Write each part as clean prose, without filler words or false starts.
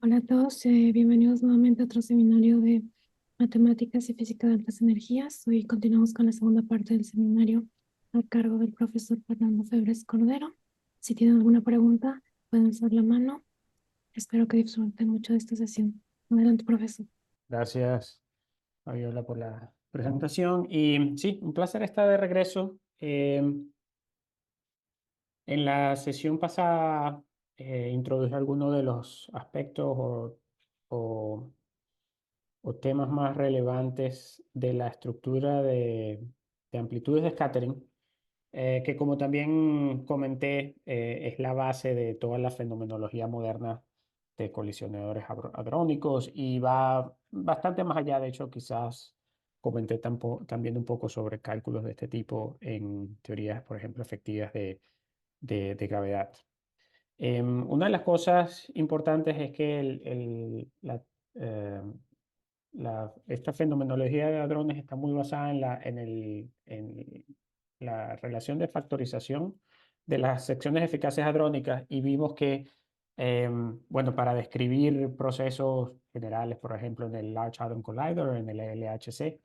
Hola a todos, bienvenidos nuevamente a otro seminario de Matemáticas y Física de Altas Energías. Hoy continuamos con la segunda parte del seminario a cargo del profesor Fernando Febres Cordero. Si tienen alguna pregunta, pueden alzar la mano. Espero que disfruten mucho de esta sesión. Adelante, profesor. Gracias, Fabiola, por la presentación. Y sí, un placer estar de regreso. En la sesión pasada introduje algunos de los aspectos o- o temas más relevantes de la estructura de amplitudes de scattering, que como también comenté, es la base de toda la fenomenología moderna de colisionadores hadrónicos y va bastante más allá. De hecho, quizás comenté también un poco sobre cálculos de este tipo en teorías, por ejemplo, efectivas de gravedad. Una de las cosas importantes es que eh, esta fenomenología de hadrones está muy basada en la relación de factorización de las secciones eficaces hadrónicas y vimos que, bueno, para describir procesos generales, por ejemplo, en el Large Hadron Collider, en el LHC,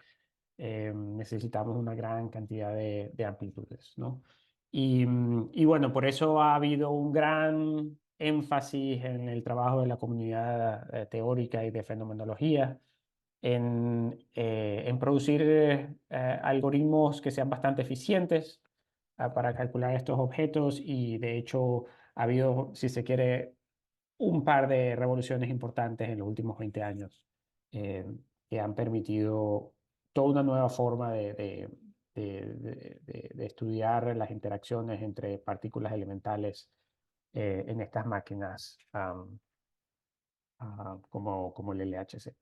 necesitamos una gran cantidad de amplitudes, ¿no? Y bueno, por eso ha habido un gran énfasis en el trabajo de la comunidad teórica y de fenomenología en producir algoritmos que sean bastante eficientes para calcular estos objetos y de hecho ha habido, si se quiere, un par de revoluciones importantes en los últimos 20 años eh, que han permitido toda una nueva forma de estudiar las interacciones entre partículas elementales en estas máquinas como el LHC.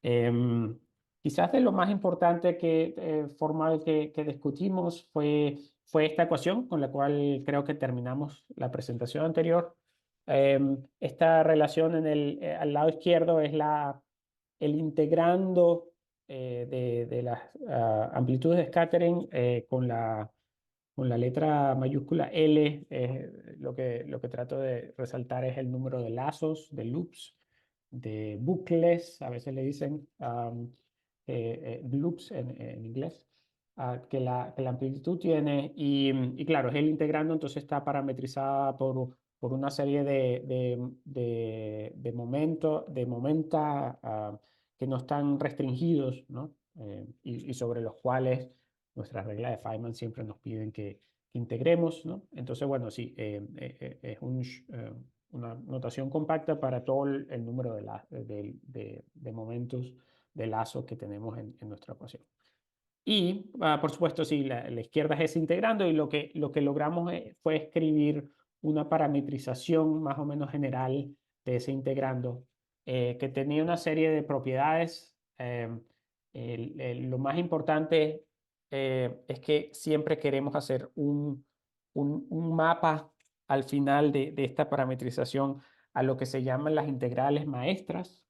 Em, Quizás de lo más importante formal que discutimos fue esta ecuación con la cual creo que terminamos la presentación anterior. Esta relación al lado izquierdo es el integrando de las amplitudes de scattering con la letra mayúscula L. Lo que trato de resaltar es el número de lazos, de loops, de bucles, a veces le dicen loops en inglés, que la amplitud tiene. Y claro, es el integrando, entonces está parametrizada por una serie de momenta que no están restringidos, ¿no? Y sobre los cuales nuestra regla de Feynman siempre nos piden que integremos, ¿no? Entonces, bueno, sí, es una notación compacta para todo el número de momentos de lazos que tenemos en nuestra ecuación. Y, por supuesto, sí, la izquierda es ese integrando y lo que logramos fue escribir una parametrización más o menos general de ese integrando que tenía una serie de propiedades. Lo más importante es que siempre queremos hacer un mapa al final de esta parametrización a lo que se llaman las integrales maestras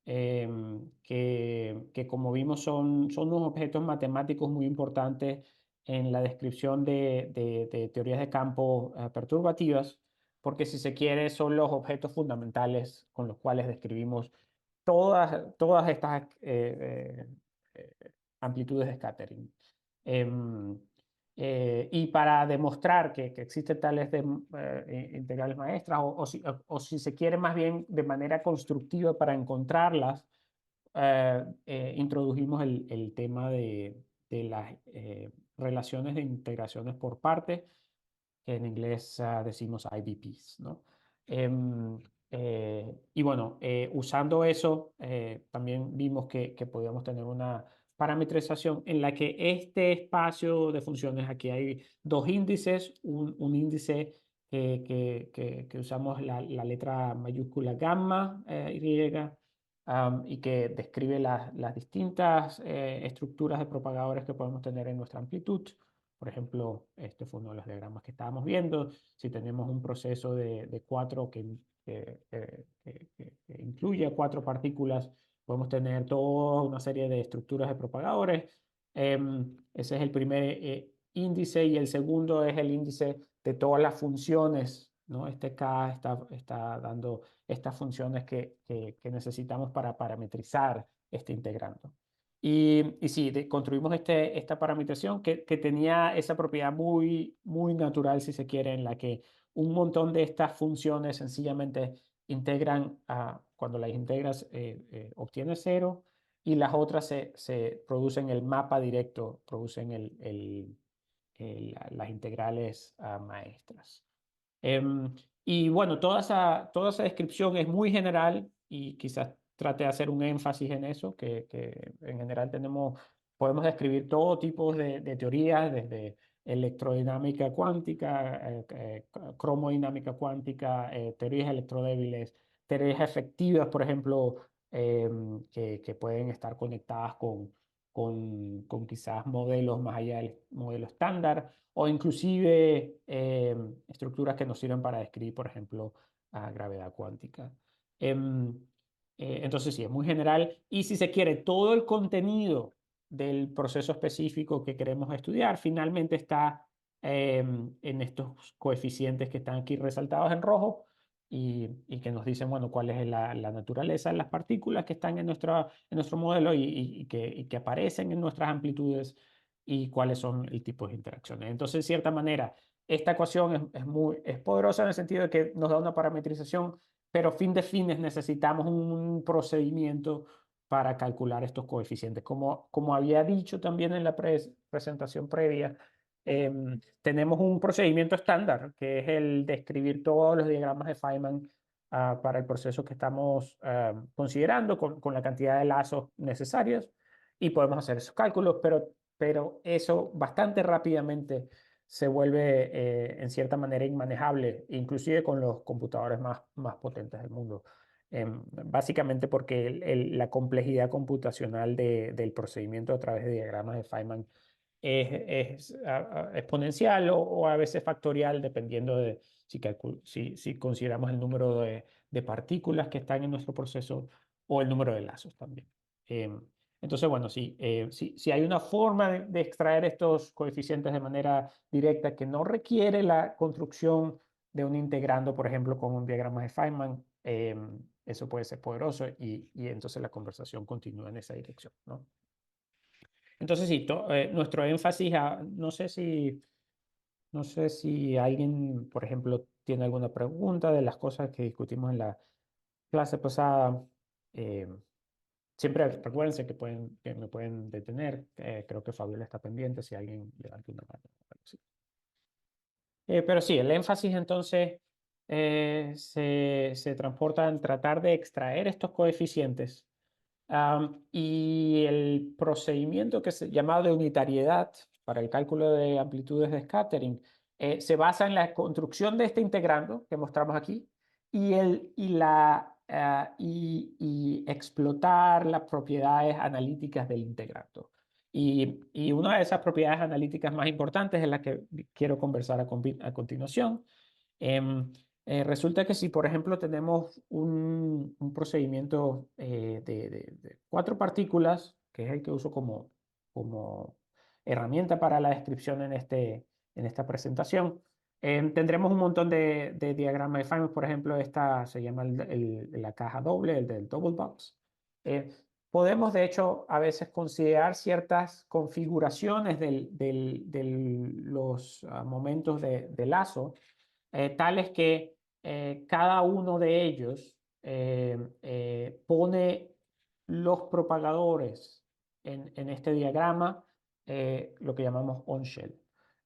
que como vimos son unos objetos matemáticos muy importantes en la descripción de teorías de campo perturbativas, porque si se quiere son los objetos fundamentales con los cuales describimos todas estas amplitudes de scattering. Em, y para demostrar que existen tales integrales maestras, o si se quiere más bien de manera constructiva para encontrarlas, introdujimos el tema de las relaciones de integraciones por partes, que en inglés decimos IDPs, ¿no? Em, y bueno, usando eso, también vimos que podíamos tener una parametrización en la que este espacio de funciones, aquí hay dos índices, un índice que usamos la letra mayúscula gamma Y, y que describe las distintas estructuras de propagadores que podemos tener en nuestra amplitud. Por ejemplo, este fue uno de los diagramas que estábamos viendo. Si tenemos un proceso de cuatro que incluye cuatro partículas, podemos tener toda una serie de estructuras de propagadores. Ese es el primer índice y el segundo es el índice de todas las funciones ¿no? Este K está dando estas funciones que necesitamos para parametrizar este integrando. Y sí, construimos esta parametrización que tenía esa propiedad muy natural, si se quiere, en la que un montón de estas funciones sencillamente integran, cuando las integras, obtienes cero, y las otras se producen el mapa directo, producen las integrales maestras. Y bueno, toda esa descripción es muy general y quizás trate de hacer un énfasis en eso, que en general podemos describir todo tipo de teorías, desde electrodinámica cuántica, cromodinámica cuántica, teorías electrodébiles, teorías efectivas, por ejemplo, que pueden estar conectadas con quizás modelos más allá del modelo estándar o inclusive estructuras que nos sirven para describir, por ejemplo, a gravedad cuántica. Em, entonces, sí, es muy general. Y si se quiere, todo el contenido del proceso específico que queremos estudiar finalmente está en estos coeficientes que están aquí resaltados en rojo y que nos dicen, bueno, cuál es la naturaleza de las partículas que están en nuestro modelo y que aparecen en nuestras amplitudes y cuáles son el tipo de interacciones. Entonces, en cierta manera, esta ecuación es poderosa en el sentido de que nos da una parametrización, pero fin de fines necesitamos un procedimiento para calcular estos coeficientes. Como había dicho también en la presentación previa, tenemos un procedimiento estándar, que es el de escribir todos los diagramas de Feynman para el proceso que estamos considerando con la cantidad de lazos necesarios y podemos hacer esos cálculos, pero eso bastante rápidamente se vuelve en cierta manera inmanejable, inclusive con los computadores más potentes del mundo. Básicamente porque la complejidad computacional del procedimiento a través de diagramas de Feynman es exponencial o a veces factorial, dependiendo de si consideramos el número de partículas que están en nuestro proceso o el número de lazos también. Em, entonces, bueno, sí, si hay una forma de extraer estos coeficientes de manera directa que no requiere la construcción de un integrando, por ejemplo, con un diagrama de Feynman, eso puede ser poderoso y entonces la conversación continúa en esa dirección, ¿no? Entonces, sí, nuestro énfasis, no sé si alguien, por ejemplo, tiene alguna pregunta de las cosas que discutimos en la clase pasada. eh, Siempre recuérdense que me pueden detener. Creo que Fabiola está pendiente si alguien levanta una mano. Sí. Pero sí, el énfasis entonces se transporta en tratar de extraer estos coeficientes. Y el procedimiento que se llamado de unitariedad para el cálculo de amplitudes de scattering se basa en la construcción de este integrando que mostramos aquí y explotar las propiedades analíticas del integrando. Y una de esas propiedades analíticas más importantes es la que quiero conversar a continuación. Em, Resulta que si, por ejemplo, tenemos un procedimiento de 4 partículas, que es el que uso como herramienta para la descripción en esta presentación, tendremos un montón de diagramas de Feynman. Por ejemplo, esta se llama la caja doble, el del double box. Eh, Podemos, de hecho, a veces considerar ciertas configuraciones de los momentos de lazo tales que cada uno de ellos pone los propagadores en este diagrama, lo que llamamos on-shell.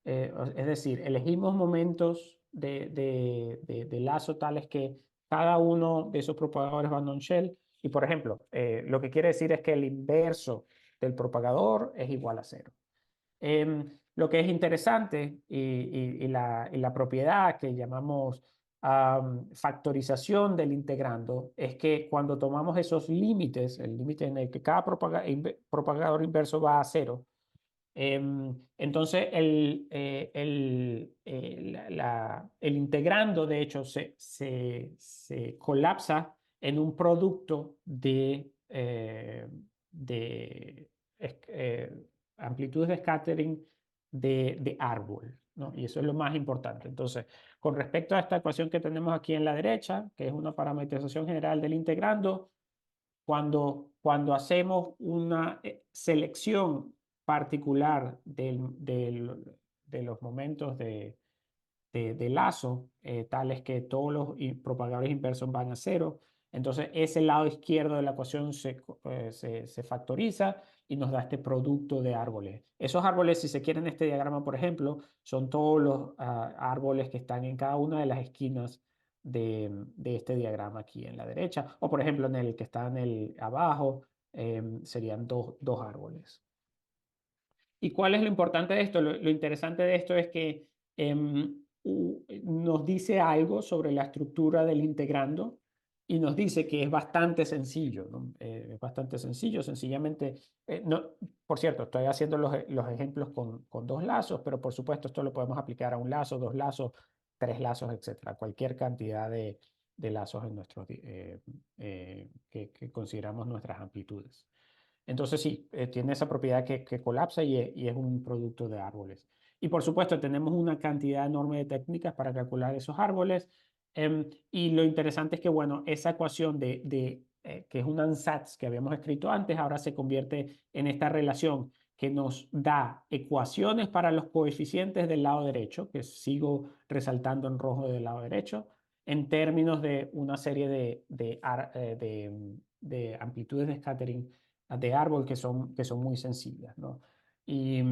Es decir, elegimos momentos de lazo tales que cada uno de esos propagadores van on-shell. Y, por ejemplo, lo que quiere decir es que el inverso del propagador es igual a cero. Lo que es interesante y la propiedad que llamamos factorización del integrando es que cuando tomamos esos límites, el límite en el que cada propagador inverso va a cero, entonces el integrando de hecho se colapsa en un producto de amplitudes de scattering de árbol, ¿no? Y eso es lo más importante. Entonces, con respecto a esta ecuación que tenemos aquí en la derecha, que es una parametrización general del integrando, cuando hacemos una selección particular de los momentos de lazo, tales que todos los propagadores inversos van a cero. Entonces, ese lado izquierdo de la ecuación se factoriza y nos da este producto de árboles. Esos árboles, si se quiere en este diagrama, por ejemplo, son todos los árboles que están en cada una de las esquinas de este diagrama aquí en la derecha. O, por ejemplo, en el que está en el abajo, serían dos árboles. ¿Y cuál es lo importante de esto? Lo interesante de esto es que nos dice algo sobre la estructura del integrando y nos dice que es bastante sencillo, ¿no? Es bastante sencillo, sencillamente, no, por cierto, estoy haciendo los ejemplos con dos lazos, pero por supuesto esto lo podemos aplicar a un lazo, dos lazos, tres lazos, etcétera, cualquier cantidad de lazos en nuestros, que consideramos nuestras amplitudes. Entonces sí, tiene esa propiedad que colapsa y es un producto de árboles. Y por supuesto, tenemos una cantidad enorme de técnicas para calcular esos árboles. Y lo interesante es que, bueno, esa ecuación que es un ansatz que habíamos escrito antes, ahora se convierte en esta relación que nos da ecuaciones para los coeficientes del lado derecho, que sigo resaltando en rojo del lado derecho, en términos de una serie de amplitudes de scattering de árbol que son muy sencillas, ¿no? Y,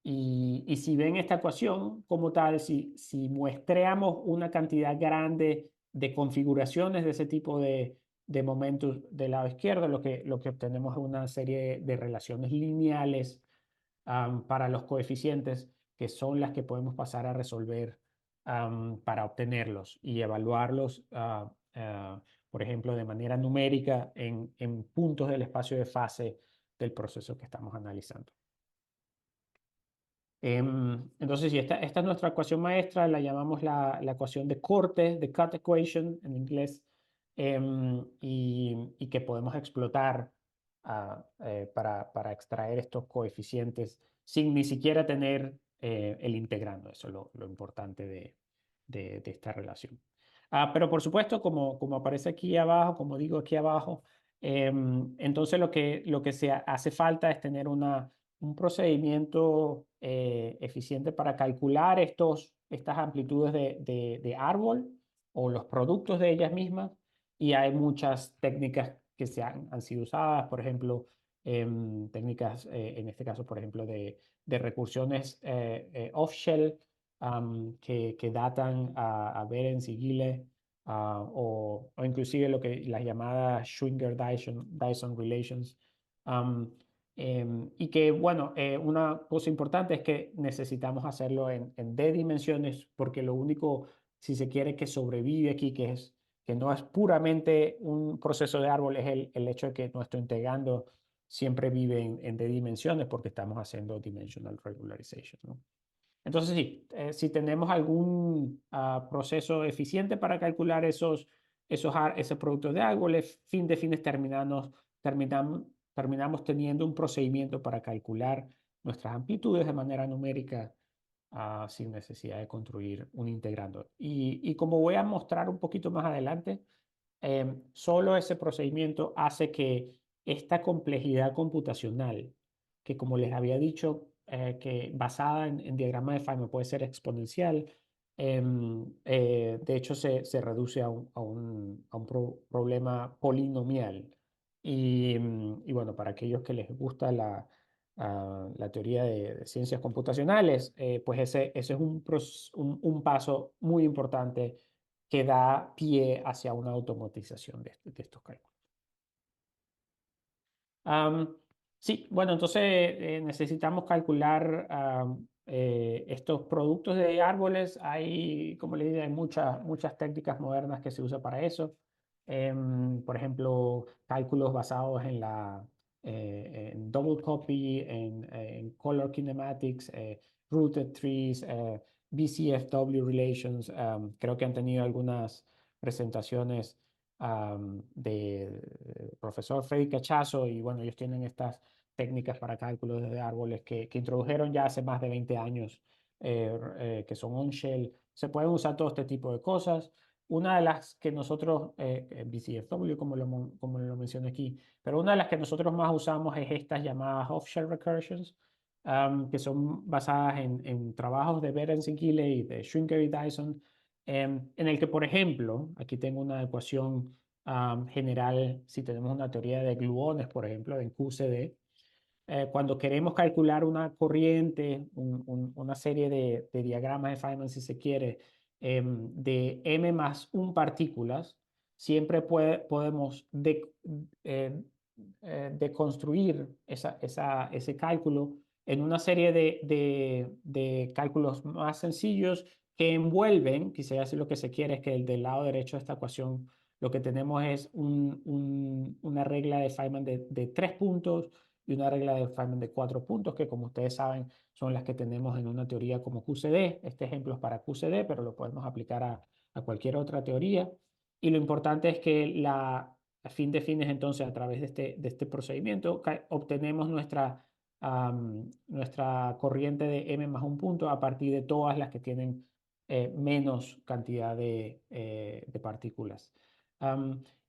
y si ven esta ecuación como tal, si muestreamos una cantidad grande de configuraciones de ese tipo de momentos del lado izquierdo, lo que obtenemos es una serie de relaciones lineales para los coeficientes, que son las que podemos pasar a resolver para obtenerlos y evaluarlos, por ejemplo, de manera numérica en puntos del espacio de fase del proceso que estamos analizando. Entonces, si esta es nuestra ecuación maestra, la llamamos la ecuación de corte, de cut equation en inglés, y que podemos explotar para extraer estos coeficientes sin ni siquiera tener el integrando. Eso es lo importante de esta relación. Pero por supuesto, como aparece aquí abajo, como digo aquí abajo, entonces lo que se hace falta es tener un procedimiento eficiente para calcular estas amplitudes de árbol o los productos de ellas mismas. Y hay muchas técnicas que han sido usadas, por ejemplo, técnicas, en este caso, por ejemplo, de recursiones off-shell que datan a Behrens y Gille, o inclusive lo que las llamadas Schwinger-Dyson relations. um, y que, bueno, una cosa importante es que necesitamos hacerlo en D dimensiones, porque lo único, si se quiere, que sobrevive aquí, que no es puramente un proceso de árbol, es el hecho de que nuestro integrando siempre vive en D dimensiones, porque estamos haciendo dimensional regularization, ¿no? Entonces, sí, si tenemos algún proceso eficiente para calcular esos productos de árboles, fin de fines terminamos teniendo un procedimiento para calcular nuestras amplitudes de manera numérica, sin necesidad de construir un integrando. Y como voy a mostrar un poquito más adelante, solo ese procedimiento hace que esta complejidad computacional, que como les había dicho, que basada en diagrama de Feynman puede ser exponencial, de hecho se reduce a un problema polinomial. Y bueno, para aquellos que les gusta la teoría de ciencias computacionales, pues ese es un paso muy importante que da pie hacia una automatización de estos cálculos. Am, sí, bueno, entonces necesitamos calcular estos productos de árboles. Hay, como les dije, hay muchas técnicas modernas que se usan para eso. Por ejemplo, cálculos basados en double copy, en color kinematics, rooted trees, BCFW relations. Creo que han tenido algunas presentaciones de profesor Freddy Cachazo, y bueno, ellos tienen estas técnicas para cálculos de árboles que introdujeron ya hace más de 20 años, que son on-shell. Se pueden usar todo este tipo de cosas. Una de las que nosotros, BCFW, como lo mencioné aquí, pero una de las que nosotros más usamos es estas llamadas off-shell recursions, que son basadas en trabajos de Behrens-Gille y de Schwinger y Dyson, en el que, por ejemplo, aquí tengo una ecuación general, si tenemos una teoría de gluones, por ejemplo, en QCD, cuando queremos calcular una corriente, una serie de diagramas de Feynman, si se quiere, de m más 1 partículas, siempre podemos deconstruir ese cálculo en una serie de cálculos más sencillos que envuelven, quizás así lo que se quiere es que del lado derecho de esta ecuación lo que tenemos es una regla de Feynman de 3 puntos y una regla de Feynman de 4 puntos, que como ustedes saben son las que tenemos en una teoría como QCD. Este ejemplo es para QCD, pero lo podemos aplicar a cualquier otra teoría. Y lo importante es que a fin de fines, entonces, a través de este procedimiento, obtenemos nuestra corriente de m más 1 punto a partir de todas las que tienen menos cantidad de partículas.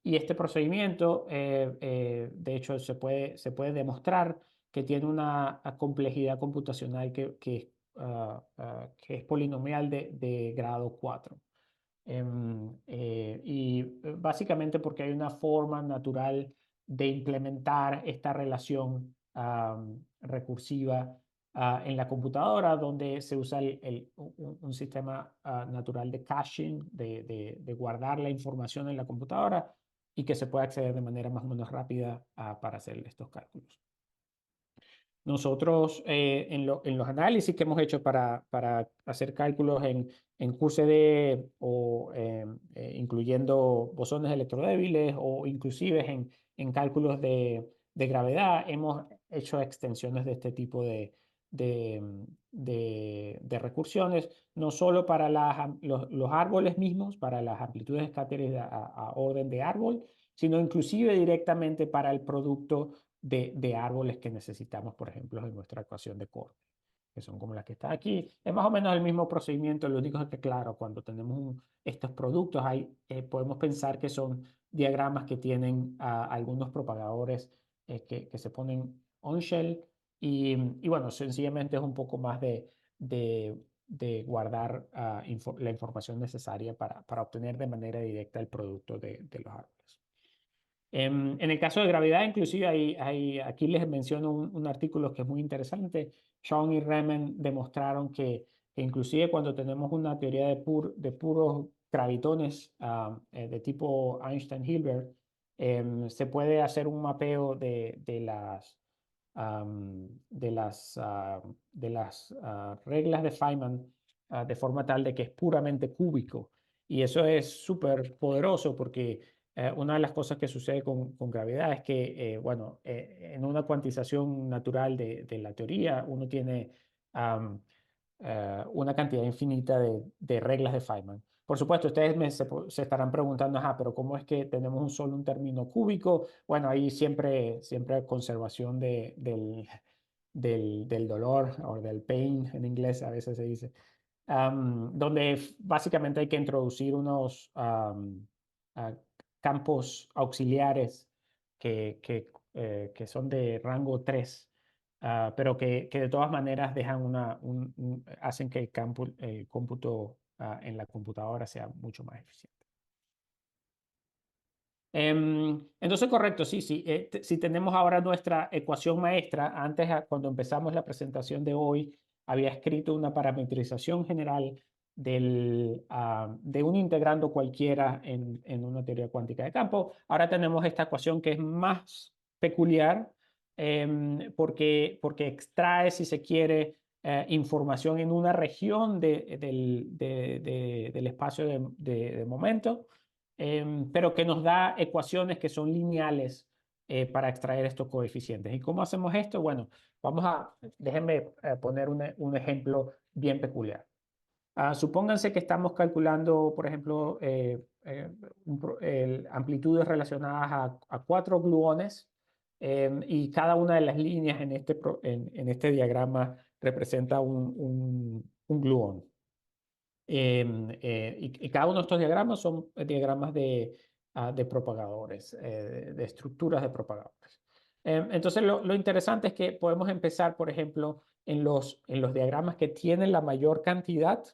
Y este procedimiento, de hecho, se puede demostrar que tiene una complejidad computacional que es polinomial de grado 4. Y básicamente porque hay una forma natural de implementar esta relación recursiva en la computadora, donde se usa un sistema natural de caching, de guardar la información en la computadora y que se pueda acceder de manera más o menos rápida para hacer estos cálculos. Nosotros, en los análisis que hemos hecho para hacer cálculos en QCD o incluyendo bosones electrodébiles o inclusive en cálculos de gravedad, hemos hecho extensiones de este tipo de recursiones, no solo para los árboles mismos, para las amplitudes escáteres a orden de árbol, sino inclusive directamente para el producto de árboles que necesitamos, por ejemplo, en nuestra ecuación de corte, que son como las que están aquí. Es más o menos el mismo procedimiento, lo único es que, claro, cuando tenemos estos productos, podemos pensar que son diagramas que tienen algunos propagadores que se ponen on-shell y, bueno, sencillamente es un poco más de guardar la información necesaria para obtener de manera directa el producto de los árboles. En el caso de gravedad, inclusive, aquí les menciono un artículo que es muy interesante. Shawn y Remen demostraron que inclusive cuando tenemos una teoría de puros gravitones de tipo Einstein-Hilbert, se puede hacer un mapeo de las reglas de Feynman de forma tal de que es puramente cúbico. Y eso es súper poderoso porque una de las cosas que sucede con gravedad es que, bueno, en una cuantización natural de la teoría, uno tiene una cantidad infinita de reglas de Feynman. Por supuesto, ustedes se estarán preguntando, pero ¿cómo es que tenemos un término cúbico? Bueno, ahí siempre hay conservación del dolor o del pain en inglés, a veces se dice, donde básicamente hay que introducir unos campos auxiliares que son de rango 3, pero que de todas maneras hacen que el cómputo en la computadora sea mucho más eficiente. Entonces, correcto, sí, sí. Si tenemos ahora nuestra ecuación maestra, antes, cuando empezamos la presentación de hoy, había escrito una parametrización general de un integrando cualquiera en una teoría cuántica de campo. Ahora tenemos esta ecuación que es más peculiar porque extrae, si se quiere, información en una región del espacio de momento, pero que nos da ecuaciones que son lineales para extraer estos coeficientes. ¿Y cómo hacemos esto? Bueno, déjenme poner un ejemplo bien peculiar. Supónganse que estamos calculando, por ejemplo, amplitudes relacionadas a 4 gluones Y cada una de las líneas en este diagrama representa un gluón. Y cada uno de estos diagramas son diagramas de propagadores, de estructuras de propagadores. Entonces, lo interesante es que podemos empezar, por ejemplo, en los diagramas que tienen la mayor cantidad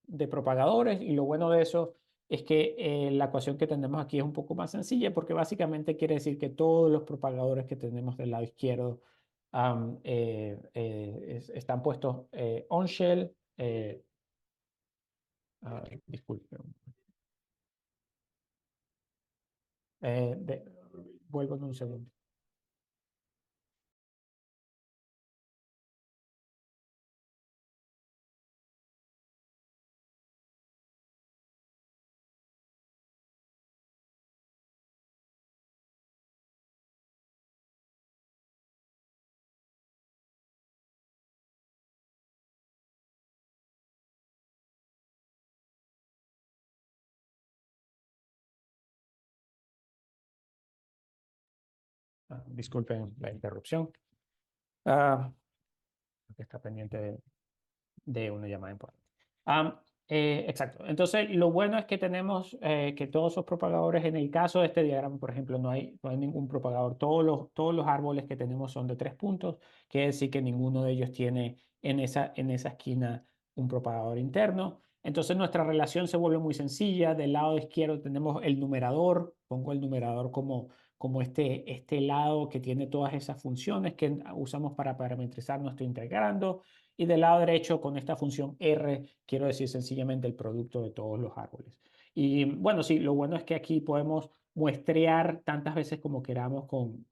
de propagadores, y lo bueno de eso es que la ecuación que tenemos aquí es un poco más sencilla, porque básicamente quiere decir que todos los propagadores que tenemos del lado izquierdo están puestos on shell. Disculpe. Eh, de- Vuelvo en un segundo. Disculpen la interrupción. Ah, que está pendiente de una llamada importante. Exacto. Entonces, lo bueno es que tenemos que todos esos propagadores, en el caso de este diagrama, por ejemplo, no hay ningún propagador. Todos los árboles que tenemos son de 3 puntos, quiere decir que ninguno de ellos tiene en esa esquina un propagador interno. Entonces, nuestra relación se vuelve muy sencilla. Del lado izquierdo tenemos el numerador. Pongo el numerador como este lado que tiene todas esas funciones que usamos para parametrizar nuestro integrando. Y del lado derecho, con esta función R, quiero decir sencillamente el producto de todos los árboles. Y bueno, sí, lo bueno es que aquí podemos muestrear tantas veces como queramos con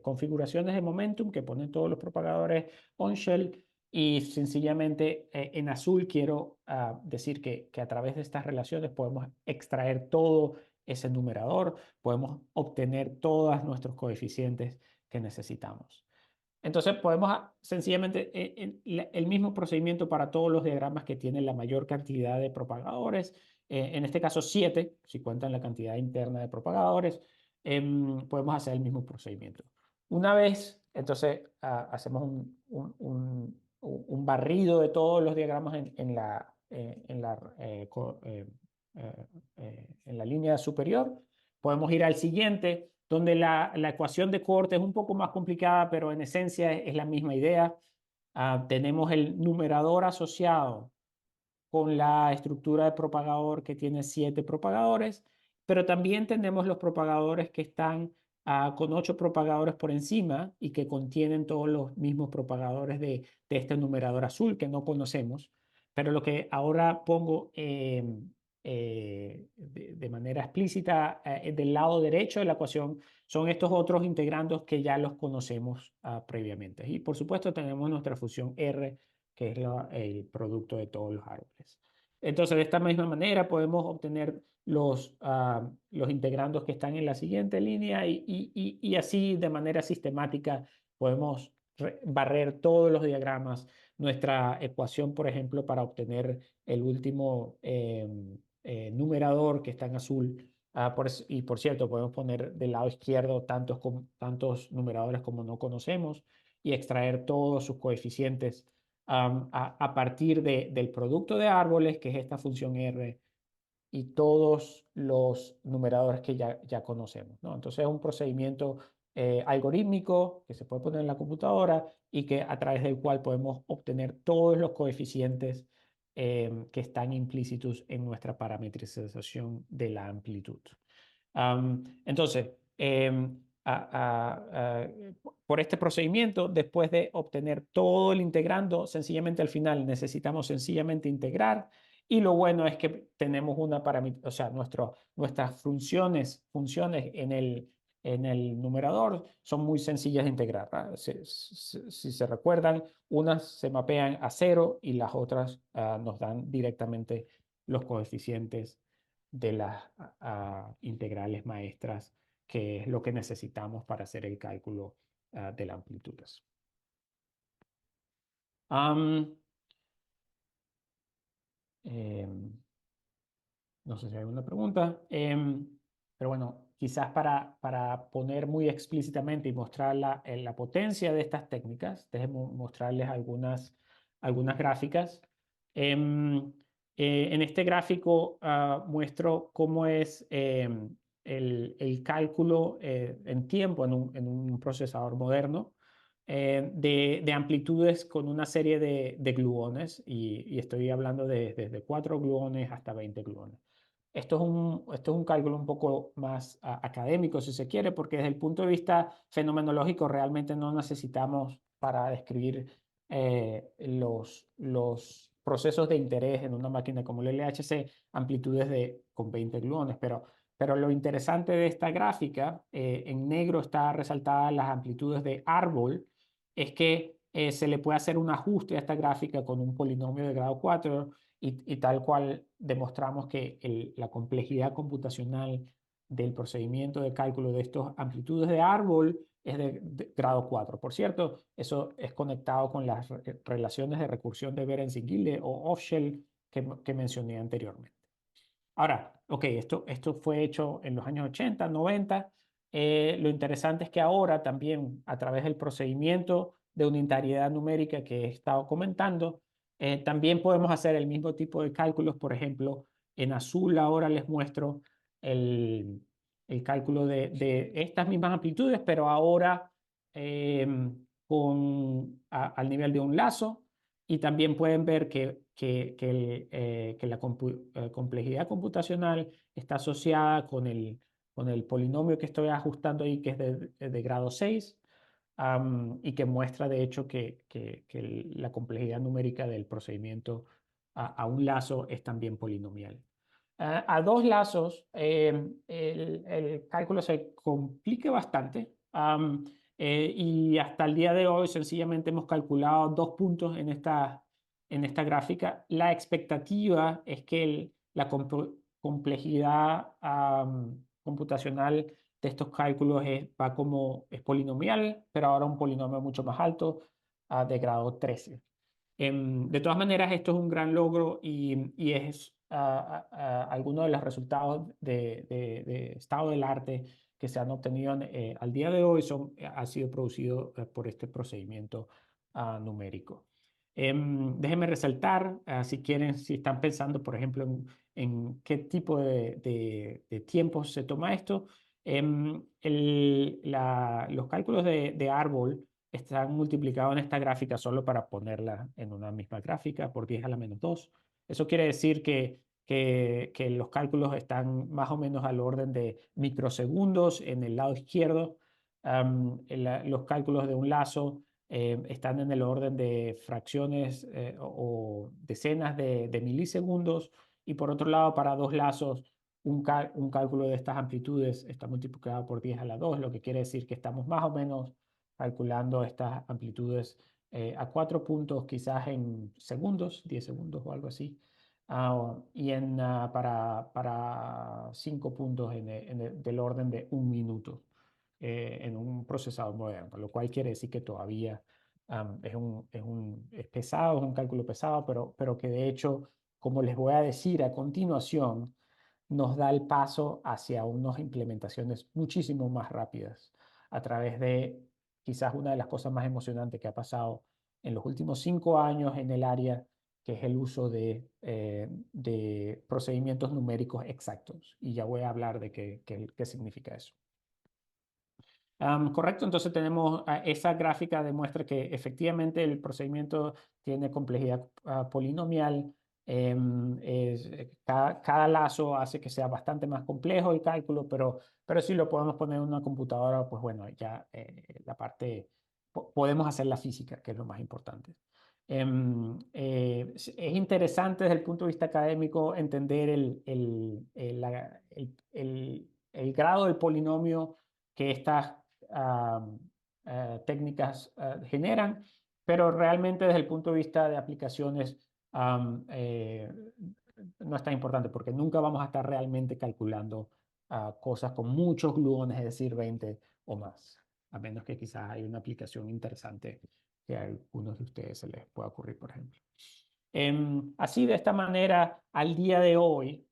configuraciones de momentum que ponen todos los propagadores on shell. Y sencillamente en azul quiero decir que a través de estas relaciones podemos extraer todo ese numerador, podemos obtener todos nuestros coeficientes que necesitamos. Entonces podemos sencillamente el mismo procedimiento para todos los diagramas que tienen la mayor cantidad de propagadores, en este caso 7, si cuentan la cantidad interna de propagadores, podemos hacer el mismo procedimiento. Una vez, entonces, hacemos un barrido de todos los diagramas en la línea superior. Podemos ir al siguiente, donde la ecuación de corte es un poco más complicada, pero en esencia es la misma idea. Tenemos el numerador asociado con la estructura de propagador que tiene 7 propagadores, pero también tenemos los propagadores que están con 8 propagadores por encima y que contienen todos los mismos propagadores de este numerador azul que no conocemos. Pero lo que ahora pongo de manera explícita del lado derecho de la ecuación son estos otros integrandos que ya los conocemos previamente. Y por supuesto tenemos nuestra función R, que es el producto de todos los árboles. Entonces, de esta misma manera podemos obtener los integrandos que están en la siguiente línea y así de manera sistemática podemos barrer todos los diagramas. Nuestra ecuación, por ejemplo, para obtener el último numerador que está en azul. Y por cierto, podemos poner del lado izquierdo tantos numeradores como no conocemos y extraer todos sus coeficientes a partir del producto de árboles, que es esta función R, y todos los numeradores que ya conocemos, ¿no? Entonces es un procedimiento algorítmico que se puede poner en la computadora y que a través del cual podemos obtener todos los coeficientes que están implícitos en nuestra parametrización de la amplitud. Entonces, por este procedimiento, después de obtener todo el integrando, sencillamente al final necesitamos sencillamente integrar. Y lo bueno es que tenemos o sea, nuestras funciones en el numerador son muy sencillas de integrar, ¿verdad? Si se recuerdan, unas se mapean a 0 y las otras nos dan directamente los coeficientes de las integrales maestras, que es lo que necesitamos para hacer el cálculo de las amplitudes. Am, em, no sé si hay alguna pregunta, pero bueno, quizás para poner muy explícitamente y mostrar la potencia de estas técnicas, déjenme mostrarles algunas gráficas. Em, en este gráfico muestro cómo es el cálculo en tiempo en un procesador moderno de amplitudes con una serie de gluones y estoy hablando desde 4 gluones hasta 20 gluones. Esto es un cálculo un poco más académico, si se quiere, porque desde el punto de vista fenomenológico realmente no necesitamos para describir los procesos de interés en una máquina como el LHC amplitudes con 20 gluones, pero lo interesante de esta gráfica, en negro está resaltada las amplitudes de árbol, es que se le puede hacer un ajuste a esta gráfica con un polinomio de grado 4 y tal cual demostramos que la complejidad computacional del procedimiento de cálculo de estas amplitudes de árbol es de grado 4. Por cierto, eso es conectado con las relaciones de recursión de Behrens-Gilde o off-shell que mencioné anteriormente. Ahora, ok, esto fue hecho en los años 80, 90. Lo interesante es que ahora también a través del procedimiento de unitariedad numérica que he estado comentando, también podemos hacer el mismo tipo de cálculos. Por ejemplo, en azul ahora les muestro el, el cálculo de estas mismas amplitudes, pero ahora eh, al nivel de un lazo. Y también pueden ver que la complejidad computacional está asociada con el polinomio que estoy ajustando ahí, que es de grado 6, y que muestra de hecho que la complejidad numérica del procedimiento a un lazo es también polinomial. A dos lazos, el cálculo se complica bastante. Y hasta el día de hoy sencillamente hemos calculado 2 puntos en esta gráfica. La expectativa es que la complejidad computacional de estos cálculos va como es polinomial, pero ahora un polinomio mucho más alto, de grado 13. De todas maneras, esto es un gran logro y es alguno de los resultados de estado del arte que se han obtenido al día de hoy ha sido producido por este procedimiento numérico. Déjenme resaltar, si quieren, si están pensando, por ejemplo, en qué tipo de tiempo se toma esto, los cálculos de árbol están multiplicados en esta gráfica solo para ponerla en una misma gráfica por 10 a la menos 2. Eso quiere decir que los cálculos están más o menos al orden de microsegundos en el lado izquierdo. Los cálculos de un lazo están en el orden de fracciones o decenas de milisegundos. Y por otro lado, para dos lazos, un cálculo de estas amplitudes está multiplicado por 10 a la 2, lo que quiere decir que estamos más o menos calculando estas amplitudes a 4 puntos, quizás en segundos, 10 segundos o algo así, para 5 puntos del orden de un minuto en un procesador moderno, lo cual quiere decir que todavía es pesado, es un cálculo pesado, pero que de hecho, como les voy a decir a continuación, nos da el paso hacia unas implementaciones muchísimo más rápidas a través de quizás una de las cosas más emocionantes que ha pasado en los últimos 5 años en el área, que es el uso de procedimientos numéricos exactos. Y ya voy a hablar de qué significa eso. Correcto, entonces tenemos esa gráfica demuestra que efectivamente el procedimiento tiene complejidad polinomial. Cada lazo hace que sea bastante más complejo el cálculo, pero si lo podemos poner en una computadora, pues bueno, ya podemos hacer la física, que es lo más importante. Es interesante desde el punto de vista académico entender el grado del polinomio que estas técnicas generan, pero realmente desde el punto de vista de aplicaciones no es tan importante porque nunca vamos a estar realmente calculando cosas con muchos gluones, es decir, 20 o más, a menos que quizás hay una aplicación interesante que a algunos de ustedes se les pueda ocurrir, por ejemplo. Así, de esta manera, al día de hoy,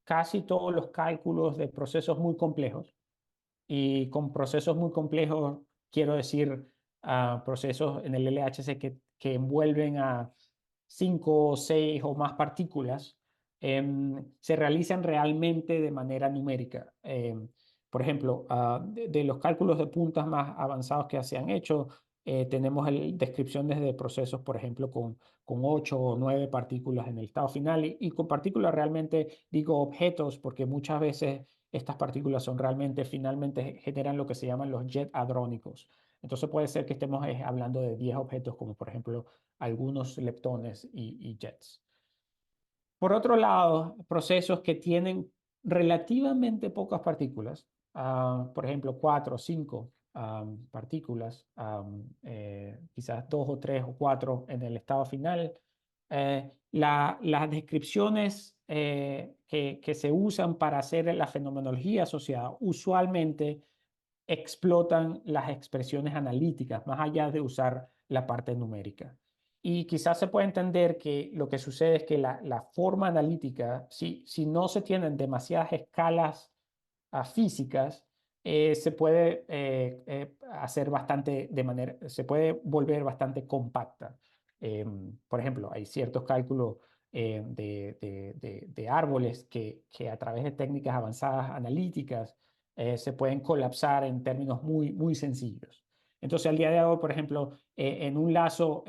casi todos los cálculos de procesos muy complejos. Y con procesos muy complejos quiero decir procesos en el LHC que envuelven a 5, 6 o más partículas, se realizan realmente de manera numérica. Por ejemplo, de los cálculos de puntas más avanzados que se han hecho, tenemos descripciones de procesos, por ejemplo, con 8 o 9 partículas en el estado final y con partículas realmente digo objetos porque muchas veces estas partículas son realmente, finalmente generan lo que se llaman los jet hadrónicos. Entonces puede ser que estemos hablando de 10 objetos como por ejemplo algunos leptones y jets. Por otro lado, procesos que tienen relativamente pocas partículas, por ejemplo, 4 o 5 partículas, quizás 2 o 3 o 4 en el estado final. Las descripciones que se usan para hacer la fenomenología asociada usualmente explotan las expresiones analíticas, más allá de usar la parte numérica. Y quizás se puede entender que lo que sucede es que la forma analítica, si no se tienen demasiadas escalas físicas, se puede hacer bastante de manera, se puede volver bastante compacta. Por ejemplo, hay ciertos cálculos de árboles que a través de técnicas avanzadas analíticas se pueden colapsar en términos muy, muy sencillos. Entonces, al día de hoy, por ejemplo, en un lazo,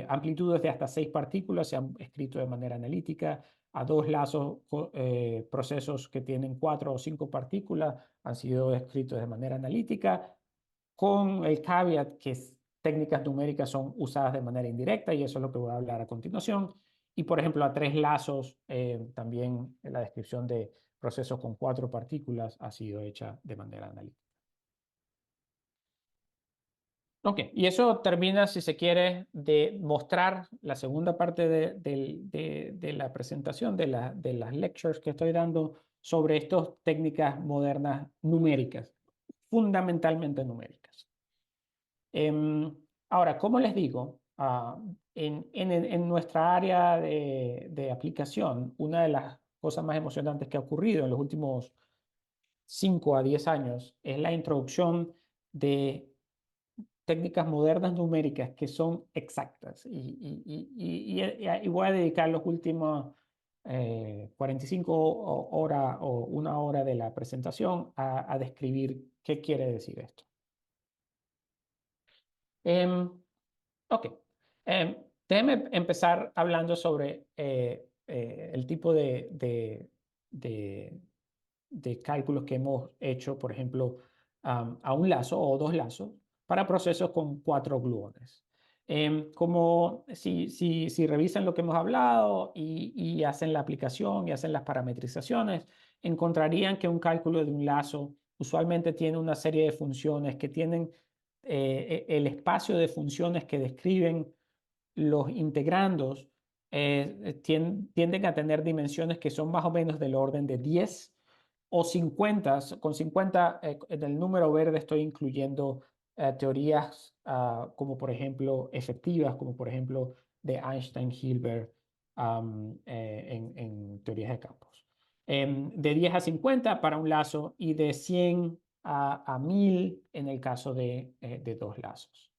amplitudes de hasta 6 partículas se han escrito de manera analítica. A dos lazos, procesos que tienen 4 o 5 partículas han sido escritos de manera analítica, con el caveat que técnicas numéricas son usadas de manera indirecta, y eso es lo que voy a hablar a continuación. Y, por ejemplo, a 3 lazos, también la descripción de procesos con 4 partículas ha sido hecha de manera analítica. Ok, y eso termina, si se quiere, de mostrar la segunda parte de la presentación, de las lectures que estoy dando sobre estas técnicas modernas numéricas, fundamentalmente numéricas. Ahora, como les digo, en nuestra área de aplicación, una de las cosas más emocionantes que ha ocurrido en los últimos 5 a 10 años es la introducción de técnicas modernas numéricas que son exactas. Y voy a dedicar los últimos 45 horas o una hora de la presentación a describir qué quiere decir esto. Em, ok. Déjeme empezar hablando sobre el tipo de, de cálculos que hemos hecho, por ejemplo, a un lazo o dos lazos para procesos con 4 gluones. Como si revisan lo que hemos hablado y hacen la aplicación y hacen las parametrizaciones, encontrarían que un cálculo de un lazo usualmente tiene una serie de funciones que tienen el espacio de funciones que describen los integrandos tienden a tener dimensiones que son más o menos del orden de 10 o 50. Con 50, en el número verde estoy incluyendo teorías como por ejemplo efectivas, como por ejemplo de Einstein-Hilbert en teorías de campos. De 10 a 50 para un lazo y de 100 a 1000 en el caso de dos lazos.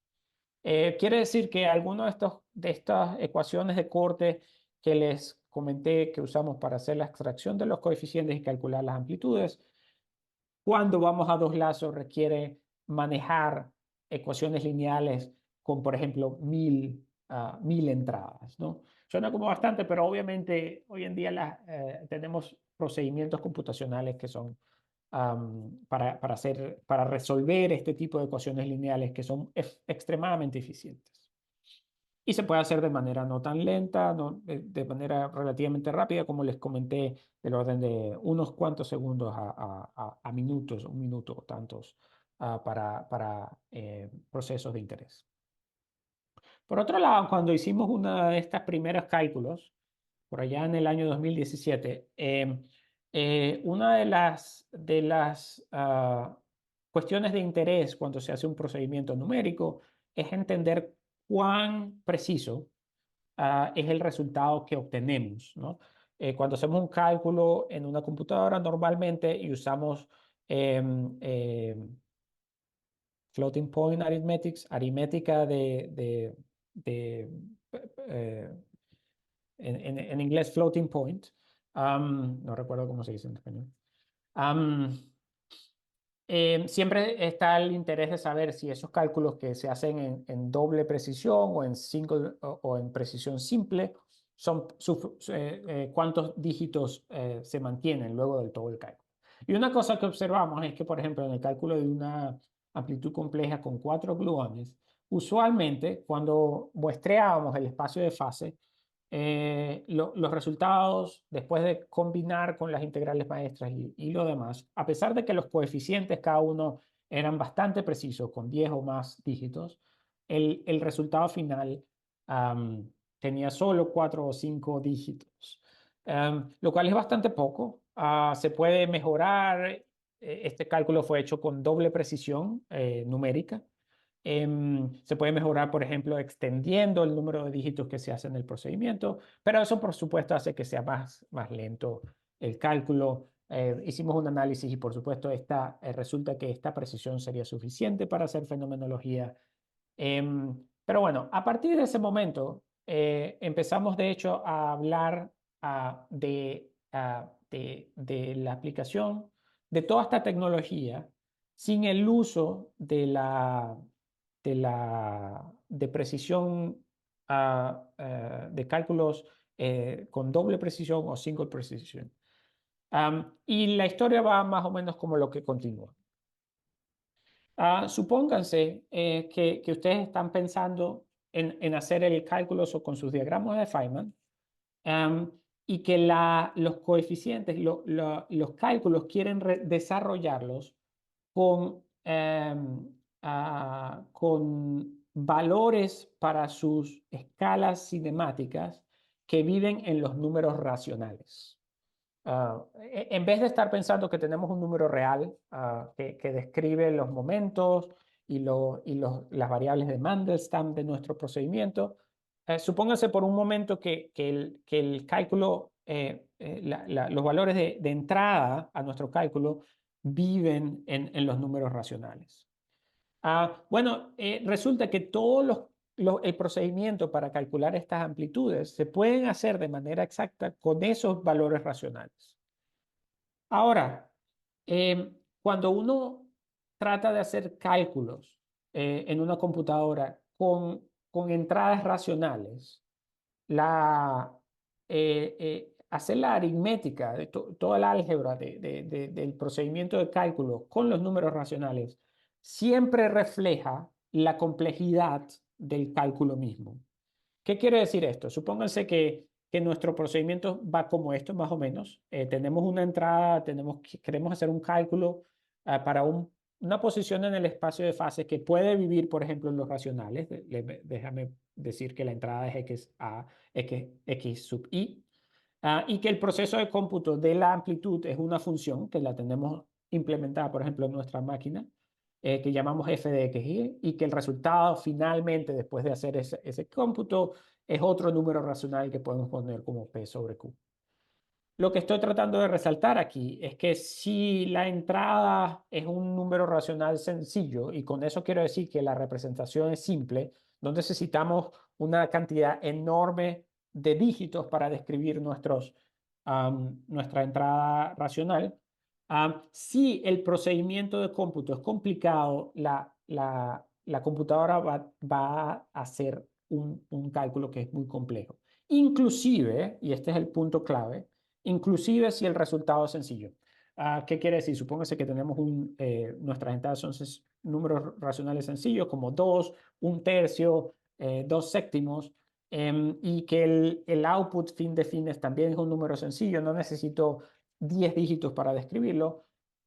Quiere decir que algunas de estas ecuaciones de corte que les comenté que usamos para hacer la extracción de los coeficientes y calcular las amplitudes, cuando vamos a dos lazos requiere manejar ecuaciones lineales con, por ejemplo, 1000 entradas, ¿no? Suena como bastante, pero obviamente hoy en día tenemos procedimientos computacionales que son para resolver este tipo de ecuaciones lineales que son extremadamente eficientes. Y se puede hacer de manera no tan lenta, de manera relativamente rápida, como les comenté, del orden de unos cuantos segundos a minutos, un minuto o tantos, para procesos de interés. Por otro lado, cuando hicimos una de estas primeros cálculos, por allá en el año 2017, una de las cuestiones de interés cuando se hace un procedimiento numérico es entender cuán preciso es el resultado que obtenemos, ¿no? Cuando hacemos un cálculo en una computadora normalmente y usamos em, em, floating point arithmetics, aritmética de, eh, en inglés floating point, no recuerdo cómo se dice en español. Am, Siempre está el interés de saber si esos cálculos que se hacen en doble precisión o en single o en precisión simple son cuántos dígitos se mantienen luego del todo el cálculo. Y una cosa que observamos es que, por ejemplo, en el cálculo de una amplitud compleja con cuatro gluones, usualmente cuando muestreábamos el espacio de fase, los resultados, después de combinar con las integrales maestras y lo demás, a pesar de que los coeficientes cada uno eran bastante precisos, con 10 o más dígitos, el resultado final tenía solo 4 o 5 dígitos, lo cual es bastante poco. Se puede mejorar. Este cálculo fue hecho con doble precisión numérica. Se puede mejorar, por ejemplo, extendiendo el número de dígitos que se hace en el procedimiento, pero eso, por supuesto, hace que sea más lento el cálculo. Hicimos un análisis y, por supuesto, resulta que esta precisión sería suficiente para hacer fenomenología. Pero bueno, a partir de ese momento empezamos, de hecho, a hablar de la aplicación de toda esta tecnología sin el uso de precisión de cálculos con doble precisión o single precision. Y la historia va más o menos como lo que continúa. Supónganse que ustedes están pensando en hacer el cálculo con sus diagramas de Feynman, am, y que los coeficientes, los cálculos quieren desarrollarlos con valores para sus escalas cinemáticas que viven en los números racionales. En vez de estar pensando que tenemos un número real que describe los momentos las variables de Mandelstam de nuestro procedimiento, supóngase por un momento que el cálculo, los valores de entrada a nuestro cálculo viven en los números racionales. Bueno, resulta que el procedimiento para calcular estas amplitudes se pueden hacer de manera exacta con esos valores racionales. Ahora, cuando uno trata de hacer cálculos en una computadora con entradas racionales, hacer la aritmética de toda la álgebra del procedimiento de cálculo con los números racionales siempre refleja la complejidad del cálculo mismo. ¿Qué quiere decir esto? Supónganse que nuestro procedimiento va como esto, más o menos. Tenemos una entrada, queremos hacer un cálculo para una posición en el espacio de fases que puede vivir, por ejemplo, en los racionales. Déjame decir que la entrada es x sub i, y que el proceso de cómputo de la amplitud es una función que la tenemos implementada, por ejemplo, en nuestra máquina, que llamamos f de xy, y que el resultado finalmente, después de hacer ese cómputo, es otro número racional que podemos poner como p sobre q. Lo que estoy tratando de resaltar aquí es que si la entrada es un número racional sencillo, y con eso quiero decir que la representación es simple, no necesitamos una cantidad enorme de dígitos para describir nuestra entrada racional. Si el procedimiento de cómputo es complicado, la computadora va a hacer un cálculo que es muy complejo. Inclusive, y este es el punto clave, inclusive si el resultado es sencillo. ¿Qué quiere decir? Supóngase que tenemos nuestras entradas son números racionales sencillos como 2, un tercio, 2 séptimos, y que el output fin de fines también es un número sencillo, no necesito 10 dígitos para describirlo.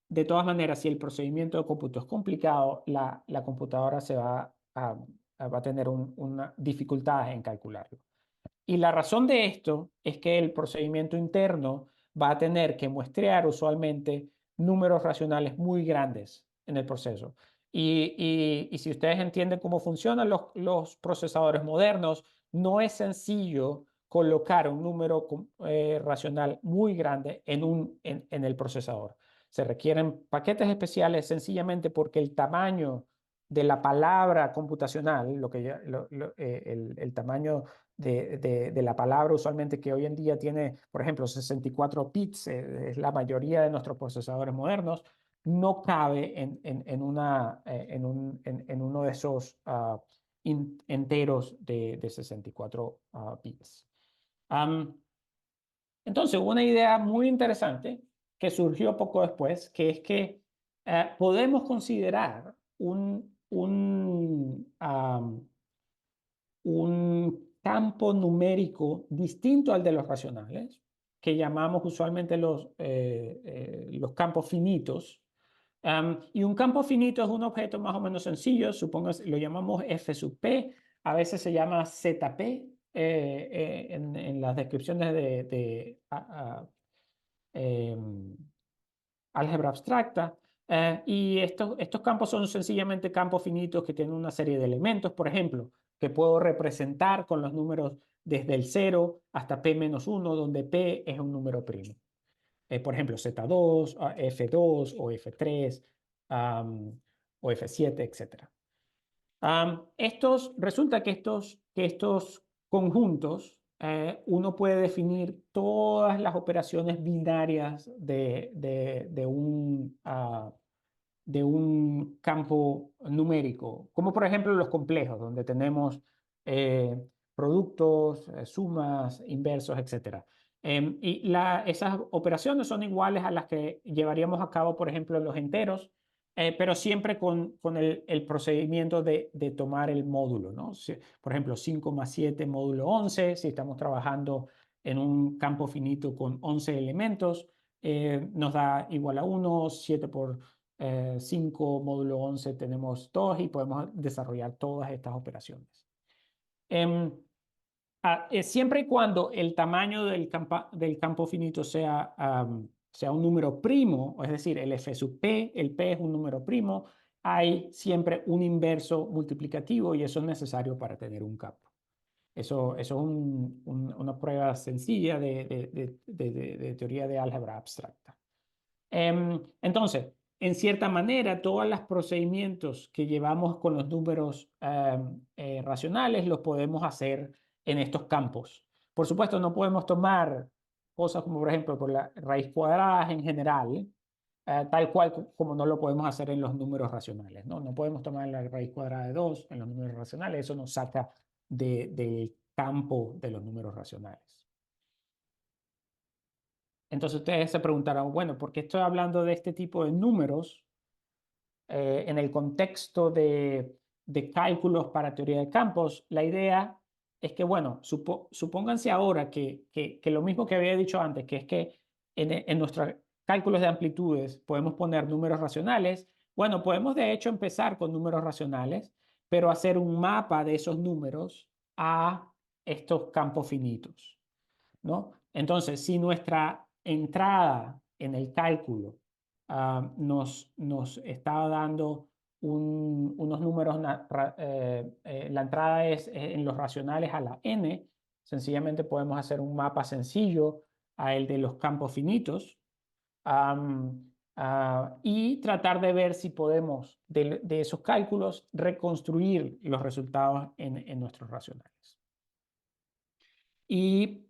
De todas maneras, si el procedimiento de cómputo es complicado, la computadora va a tener una dificultad en calcularlo. Y la razón de esto es que el procedimiento interno va a tener que muestrear usualmente números racionales muy grandes en el proceso. Y si ustedes entienden cómo funcionan los procesadores modernos, no es sencillo colocar un número racional muy grande en el procesador. Se requieren paquetes especiales sencillamente porque el tamaño de la palabra computacional, el tamaño de la palabra usualmente que hoy en día tiene, por ejemplo, 64 bits, es la mayoría de nuestros procesadores modernos, no cabe en uno de esos enteros de 64 bits. Entonces, una idea muy interesante que surgió poco después, que es que podemos considerar un campo numérico distinto al de los racionales, que llamamos usualmente los campos finitos. Y un campo finito es un objeto más o menos sencillo, supongo lo llamamos F sub P, a veces se llama ZP en las descripciones em, álgebra abstracta. Y estos campos son sencillamente campos finitos que tienen una serie de elementos, por ejemplo, que puedo representar con los números desde el 0 hasta p-1, donde p es un número primo. Por ejemplo, Z2, F2 o F3 o F7, etc. Resulta que estos conjuntos, uno puede definir todas las operaciones binarias de un campo numérico, como por ejemplo los complejos, donde tenemos eh, productos, sumas, inversos, etc. Esas operaciones son iguales a las que llevaríamos a cabo, por ejemplo, en los enteros, pero siempre con el procedimiento de tomar el módulo, ¿no? Por ejemplo, 5 más 7 módulo 11, si estamos trabajando en un campo finito con 11 elementos, nos da igual a 1, 7 por 5 módulo 11 tenemos 2 y podemos desarrollar todas estas operaciones. Siempre y cuando el tamaño del campo finito sea un número primo, es decir, el F sub P, el P es un número primo, hay siempre un inverso multiplicativo y eso es necesario para tener un campo. Eso es una prueba sencilla de teoría de álgebra abstracta. Entonces, en cierta manera, todos los procedimientos que llevamos con los números racionales los podemos hacer en estos campos. Por supuesto, no podemos tomar cosas como, por ejemplo, por la raíz cuadrada en general, tal cual como no lo podemos hacer en los números racionales, ¿no? No podemos tomar la raíz cuadrada de 2 en los números racionales, eso nos saca del campo de los números racionales. Entonces ustedes se preguntarán, bueno, ¿por qué estoy hablando de este tipo de números en el contexto de cálculos para teoría de campos? La idea es que, bueno, supónganse ahora que lo mismo que había dicho antes, que es que en nuestros cálculos de amplitudes podemos poner números racionales. Bueno, podemos de hecho empezar con números racionales, pero hacer un mapa de esos números a estos campos finitos, ¿no? Entonces, si nuestra entrada en el cálculo nos estaba dando unos números, la entrada es en los racionales a la n, sencillamente podemos hacer un mapa sencillo a el de los campos finitos y tratar de ver si podemos de esos cálculos reconstruir los resultados en nuestros racionales. Y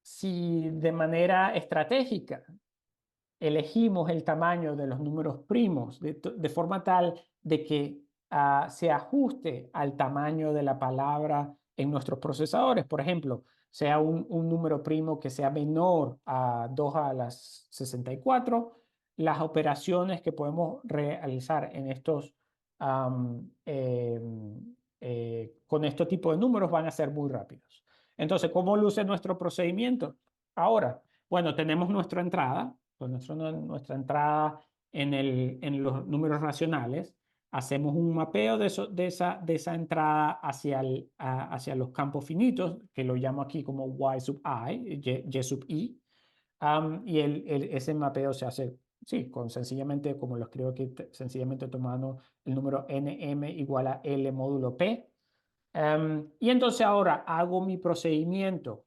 si de manera estratégica elegimos el tamaño de los números primos de forma tal de que se ajuste al tamaño de la palabra en nuestros procesadores, por ejemplo, sea un número primo que sea menor a 2 a la 64, las operaciones que podemos realizar en con este tipo de números van a ser muy rápidos. Entonces, ¿cómo luce nuestro procedimiento? Ahora, bueno, tenemos nuestra entrada, pues nuestra entrada en los números racionales, hacemos un mapeo de esa entrada hacia los campos finitos, que lo llamo aquí como y sub i, y sub i, y ese mapeo se hace, sí, sencillamente, como lo escribo aquí, sencillamente tomando el número nm igual a L módulo P. Y entonces ahora hago mi procedimiento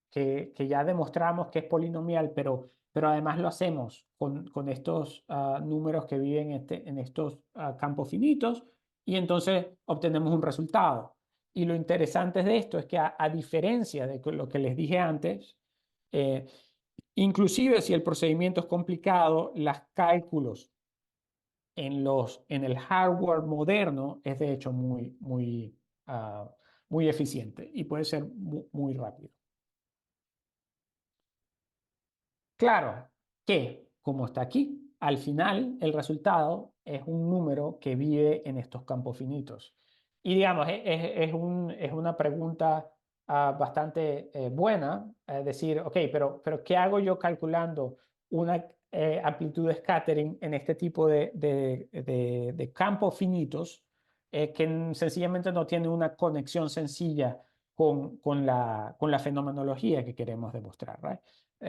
que ya demostramos que es polinomial, pero además lo hacemos con estos números que viven en estos campos finitos y entonces obtenemos un resultado. Y lo interesante de esto es que a diferencia de lo que les dije antes, eh, inclusive si el procedimiento es complicado, los cálculos en el hardware moderno es de hecho muy eficiente y puede ser muy rápido. Claro que, como está aquí, al final el resultado es un número que vive en estos campos finitos. Y digamos, es una pregunta bastante buena, decir, ok, pero ¿qué hago yo calculando una amplitud de scattering en este tipo de campos finitos que sencillamente no tiene una conexión sencilla con la fenomenología que queremos demostrar, ¿right?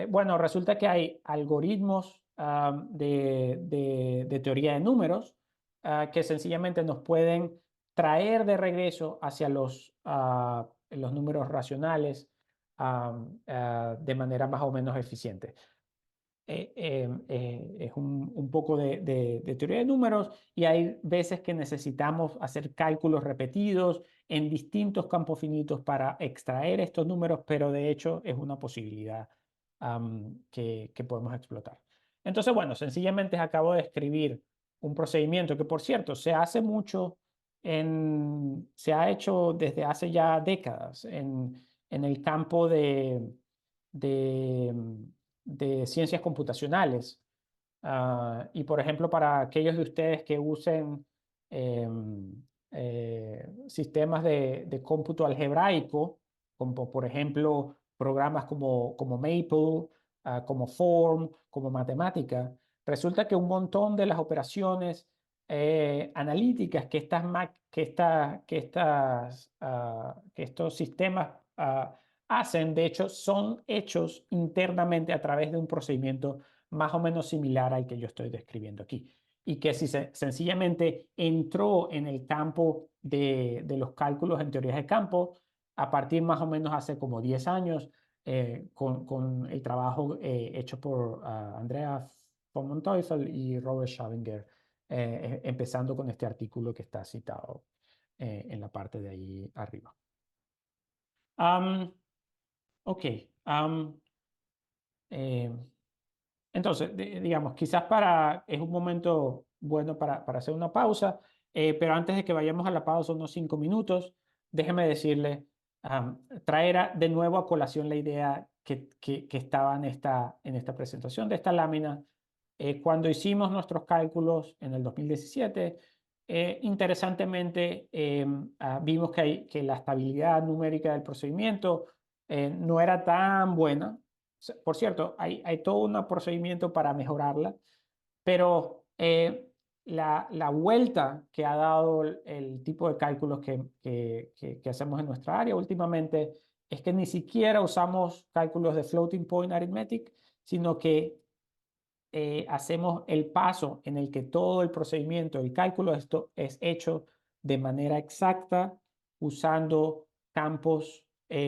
Bueno, resulta que hay algoritmos de teoría de números que sencillamente nos pueden traer de regreso hacia los números racionales de manera más o menos eficiente. Es un poco de teoría de números y hay veces que necesitamos hacer cálculos repetidos en distintos campos finitos para extraer estos números, pero de hecho es una posibilidad que podemos explotar. Entonces, bueno, sencillamente acabo de escribir un procedimiento que, por cierto, se hace mucho, se ha hecho desde hace ya décadas en el campo de, de ciencias computacionales. Y por ejemplo, para aquellos de ustedes que usen sistemas de cómputo algebraico, como por ejemplo programas como Maple, como Form, como Matemática, resulta que un montón de las operaciones analíticas que estos sistemas hacen, de hecho, son hechos internamente a través de un procedimiento más o menos similar al que yo estoy describiendo aquí. Y que si sencillamente entró en el campo de los cálculos en teorías de campo a partir más o menos hace como 10 años, con el trabajo hecho por Andrea von Manteuffel y Robert Schavinger, empezando con este artículo que está citado en la parte de ahí arriba. Ok. am, eh, entonces, digamos, quizás es un momento bueno para hacer una pausa, pero antes de que vayamos a la pausa, unos 5 minutos, déjeme decirle, traer de nuevo a colación la idea que estaba en esta presentación de esta lámina. Cuando hicimos nuestros cálculos en el 2017, interesantemente vimos que la estabilidad numérica del procedimiento no era tan buena. Por cierto, hay todo un procedimiento para mejorarla, pero la vuelta que ha dado el tipo de cálculos que hacemos en nuestra área últimamente es que ni siquiera usamos cálculos de floating point arithmetic, sino que hacemos el paso en el que todo el procedimiento, el cálculo de esto es hecho de manera exacta usando campos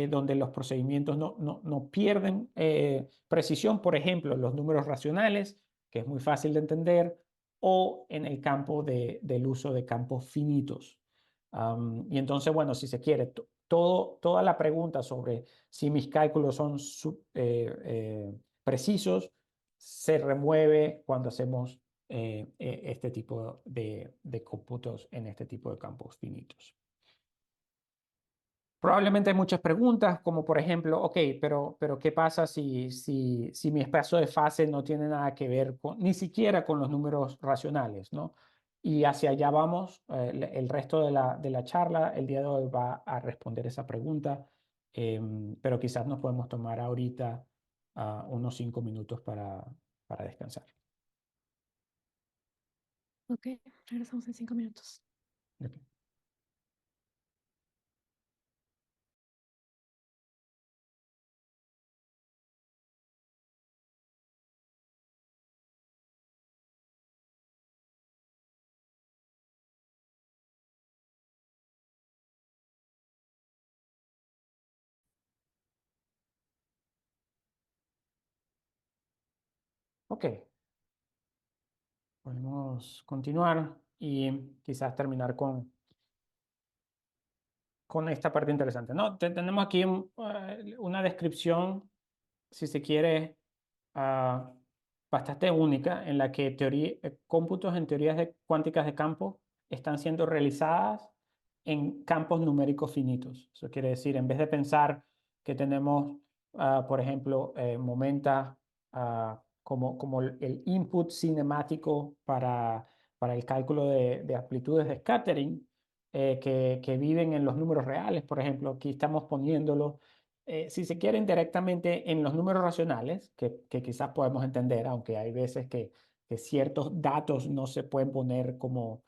donde los procedimientos no pierden precisión, por ejemplo, los números racionales, que es muy fácil de entender, o en el campo del uso de campos finitos. Y entonces, bueno, si se quiere, toda la pregunta sobre si mis cálculos son precisos se remueve cuando hacemos este tipo de cómputos en este tipo de campos finitos. Probablemente hay muchas preguntas, como por ejemplo, ok, pero ¿qué pasa si mi espacio de fase no tiene nada que ver ni siquiera con los números racionales, ¿no? Y hacia allá vamos, el resto de la charla, el día de hoy va a responder esa pregunta, pero quizás nos podemos tomar ahorita unos 5 minutos para descansar. Ok, regresamos en 5 minutos. Ok. Ok, podemos continuar y quizás terminar con esta parte interesante, ¿no? Tenemos aquí una descripción, si se quiere, ah, bastante única en la que cómputos en teorías cuánticas de campo están siendo realizadas en campos numéricos finitos. Eso quiere decir, en vez de pensar que tenemos, por ejemplo, momenta como el input cinemático para el cálculo de amplitudes de scattering, que viven en los números reales, por ejemplo, aquí estamos poniéndolo si se quiere indirectamente en los números racionales, que quizás podemos entender, aunque hay veces que ciertos datos no se pueden poner como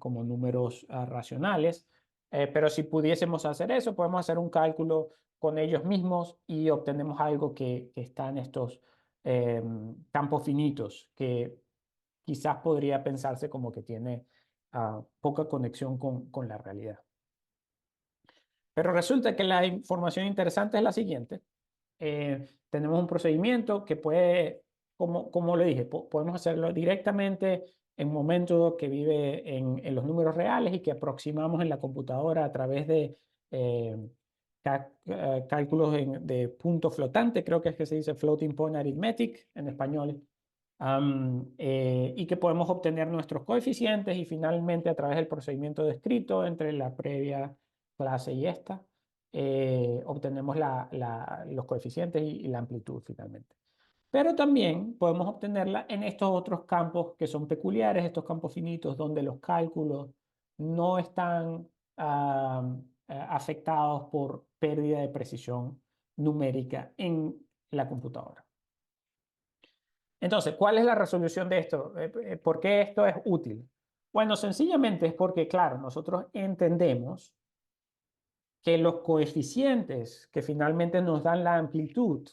números racionales, pero si pudiésemos hacer eso, podemos hacer un cálculo con ellos mismos y obtenemos algo que está en estos campos finitos, que quizás podría pensarse como que tiene poca conexión con la realidad. Pero resulta que la información interesante es la siguiente. Tenemos un procedimiento que puede, como le dije, podemos hacerlo directamente en un momento que vive en los números reales y que aproximamos en la computadora a través de eh, cálculos de punto flotante, creo que es que se dice floating point arithmetic en español, y que podemos obtener nuestros coeficientes y finalmente a través del procedimiento descrito entre la previa clase y esta obtenemos los coeficientes y la amplitud finalmente. Pero también podemos obtenerla en estos otros campos que son peculiares, estos campos finitos, donde los cálculos no están afectados por pérdida de precisión numérica en la computadora. Entonces, ¿cuál es la resolución de esto? ¿Por qué esto es útil? Bueno, sencillamente es porque, claro, nosotros entendemos que los coeficientes que finalmente nos dan la amplitud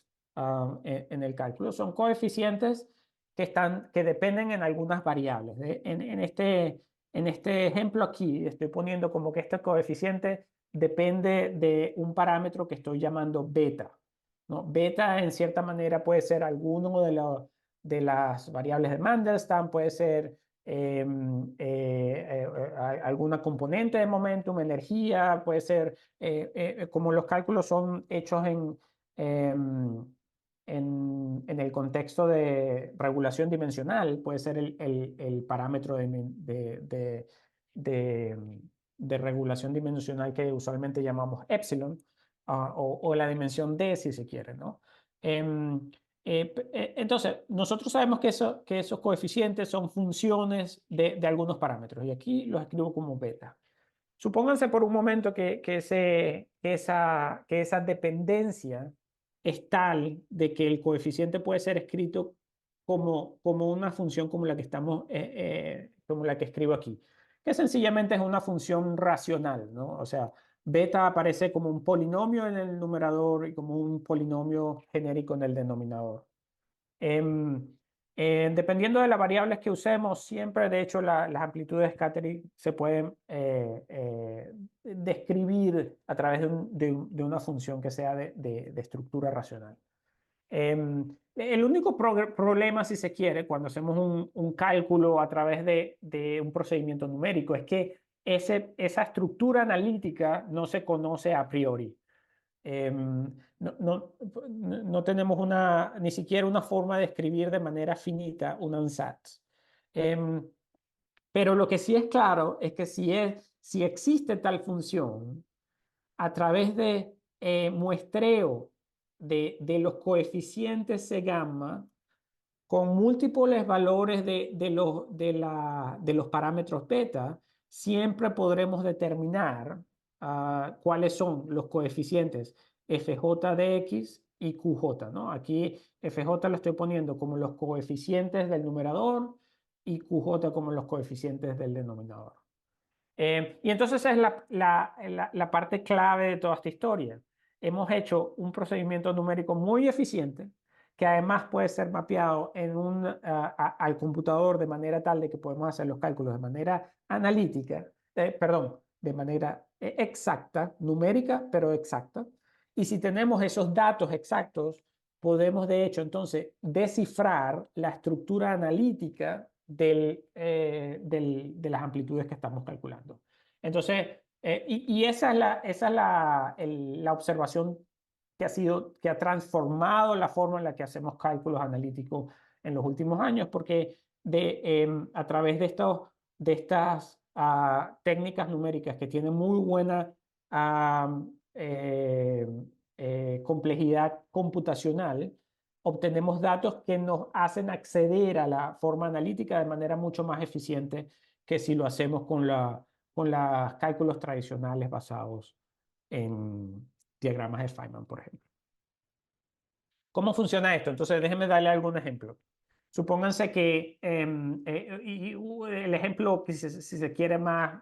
en el cálculo son coeficientes que dependen en algunas variables. En este ejemplo aquí estoy poniendo como que este coeficiente depende de un parámetro que estoy llamando beta, ¿no? Beta en cierta manera puede ser alguno de las variables de Mandelstam, puede ser alguna componente de momentum, energía, puede ser, como los cálculos son hechos en el contexto de regulación dimensional, puede ser el parámetro de regulación dimensional que usualmente llamamos epsilon, o la dimensión D si se quiere, ¿no? Entonces, nosotros sabemos que esos coeficientes son funciones de algunos parámetros y aquí los escribo como beta. Supónganse por un momento que esa dependencia es tal de que el coeficiente puede ser escrito como una función como la que como la que escribo aquí, que sencillamente es una función racional, ¿no? O sea, beta aparece como un polinomio en el numerador y como un polinomio genérico en el denominador. Em, Dependiendo de las variables que usemos, siempre, de hecho, las amplitudes de scattering se pueden describir a través de una función que sea de estructura racional. El único problema, si se quiere, cuando hacemos un cálculo a través de un procedimiento numérico, es que esa estructura analítica no se conoce a priori. No tenemos ni siquiera una forma de escribir de manera finita un ansatz. Pero lo que sí es claro es que si existe tal función, a través de muestreo de los coeficientes C gamma, con múltiples valores de los parámetros beta, siempre podremos determinar cuáles son los coeficientes FJ de X y QJ, ¿no? Aquí FJ lo estoy poniendo como los coeficientes del numerador y QJ como los coeficientes del denominador. Y entonces es la parte clave de toda esta historia. Hemos hecho un procedimiento numérico muy eficiente que además puede ser mapeado al computador de manera tal de que podemos hacer los cálculos de manera analítica, perdón, de manera exacta, numérica, pero exacta. Y si tenemos esos datos exactos, podemos de hecho entonces descifrar la estructura analítica de las amplitudes que estamos calculando. Entonces, y esa es la observación que ha transformado la forma en la que hacemos cálculos analíticos en los últimos años, porque a través de estas técnicas numéricas que tienen muy buena complejidad computacional, obtenemos datos que nos hacen acceder a la forma analítica de manera mucho más eficiente que si lo hacemos con los cálculos tradicionales basados en diagramas de Feynman, por ejemplo. ¿Cómo funciona esto? Entonces, déjenme darle algún ejemplo. Supónganse que el ejemplo que si se quiere más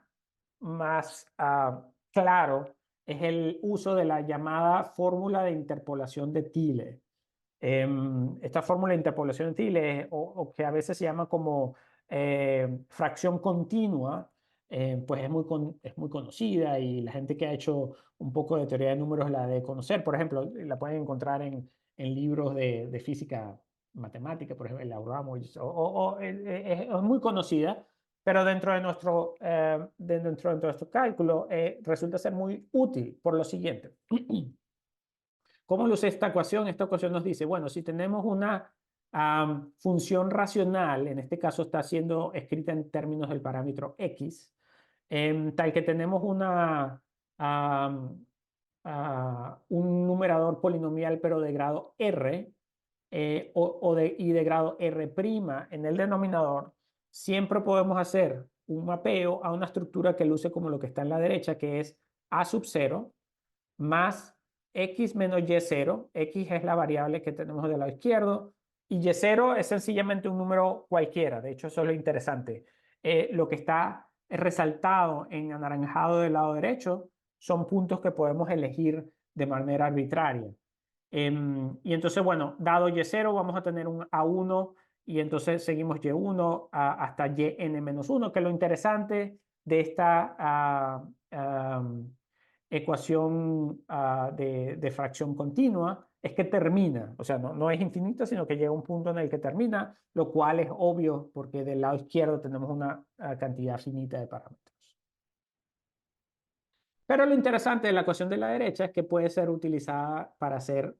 claro es el uso de la llamada fórmula de interpolación de Thiele. Esta fórmula de interpolación de Thiele, o que a veces se llama como fracción continua, pues es muy conocida y la gente que ha hecho un poco de teoría de números la debe conocer. Por ejemplo, la pueden encontrar en libros de física matemática, por ejemplo, el Abramo, es muy conocida, pero dentro de nuestro cálculo resulta ser muy útil por lo siguiente. ¿Cómo luce esta ecuación? Esta ecuación nos dice, bueno, si tenemos una función racional, en este caso está siendo escrita en términos del parámetro x, tal que tenemos un numerador polinomial pero de grado r y de grado r' en el denominador, siempre podemos hacer un mapeo a una estructura que luce como lo que está en la derecha, que es a sub 0 más x menos y0. X es la variable que tenemos del lado izquierdo y y0 es sencillamente un número cualquiera. De hecho, eso es lo interesante. Lo que está resaltado en anaranjado del lado derecho son puntos que podemos elegir de manera arbitraria. Y entonces, bueno, dado y0, vamos a tener un a1 y entonces seguimos y1 hasta yn-1, que lo interesante de esta ecuación de fracción continua es que termina, o sea, no es infinita, sino que llega a un punto en el que termina, lo cual es obvio porque del lado izquierdo tenemos una cantidad finita de parámetros. Pero lo interesante de la ecuación de la derecha es que puede ser utilizada para ser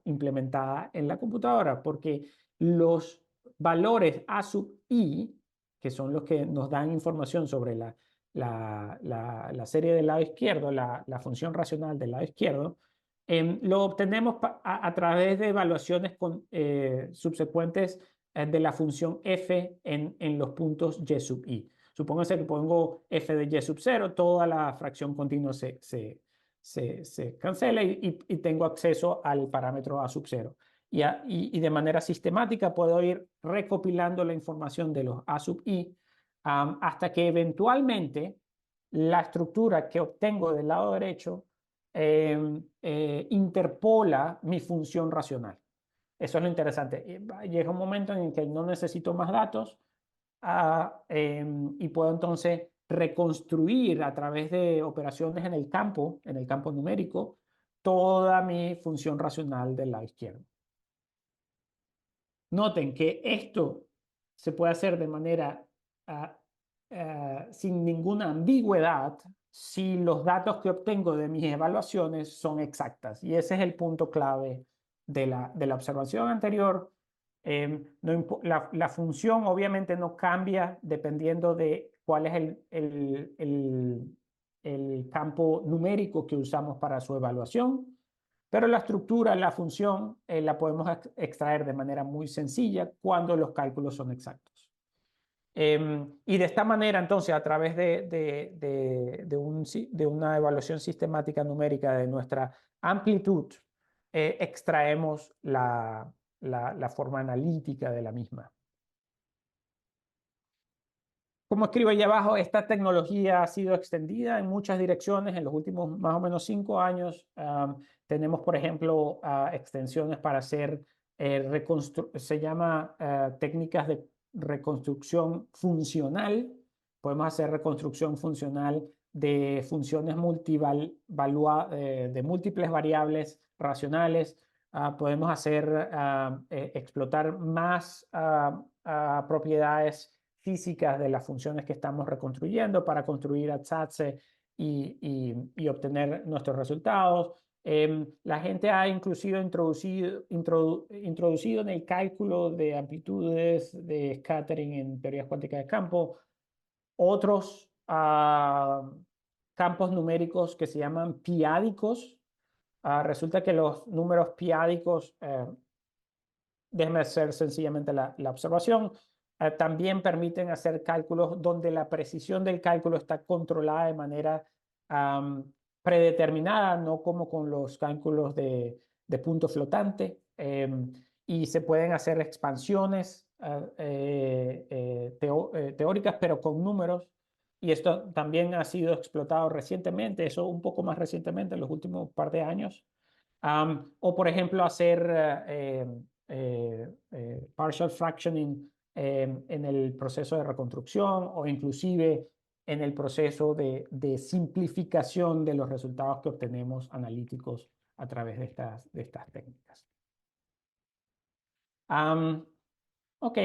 implementada en la computadora, porque los valores a sub i, que son los que nos dan información sobre la serie del lado izquierdo, la función racional del lado izquierdo, lo obtenemos a través de evaluaciones subsecuentes de la función f en los puntos y sub i. Supóngase que pongo f de y sub 0, toda la fracción continua se cancela y tengo acceso al parámetro a sub 0. Y de manera sistemática puedo ir recopilando la información de los a sub i hasta que eventualmente la estructura que obtengo del lado derecho interpola mi función racional. Eso es lo interesante. Llega un momento en el que no necesito más datos y puedo entonces reconstruir a través de operaciones en el campo numérico, toda mi función racional del lado izquierdo. Noten que esto se puede hacer de manera sin ninguna ambigüedad si los datos que obtengo de mis evaluaciones son exactas. Y ese es el punto clave de la observación anterior. La función obviamente no cambia dependiendo de cuál es el campo numérico que usamos para su evaluación, pero la estructura, la función, la podemos extraer de manera muy sencilla cuando los cálculos son exactos. Y de esta manera, entonces, a través de una evaluación sistemática numérica de nuestra amplitud, extraemos la forma analítica de la misma. Como escribo ahí abajo, esta tecnología ha sido extendida en muchas direcciones en los últimos más o menos 5 años. Tenemos, por ejemplo, extensiones para hacer se llama técnicas de reconstrucción funcional. Podemos hacer reconstrucción funcional de funciones de múltiples variables racionales podemos explotar más propiedades físicas de las funciones que estamos reconstruyendo para construir ATSATSE y obtener nuestros resultados. La gente ha inclusive introducido en el cálculo de amplitudes de scattering en teorías cuánticas de campo otros campos numéricos que se llaman piádicos. Resulta que los números piádicos, déjeme hacer sencillamente la observación, también permiten hacer cálculos donde la precisión del cálculo está controlada de manera predeterminada, no como con los cálculos de punto flotante, y se pueden hacer expansiones teóricas, pero con números, y esto también ha sido explotado recientemente, eso un poco más recientemente, en los últimos par de años. O, por ejemplo, hacer partial fractioning en el proceso de reconstrucción o inclusive en el proceso de simplificación de los resultados que obtenemos analíticos a través de estas técnicas. Ok,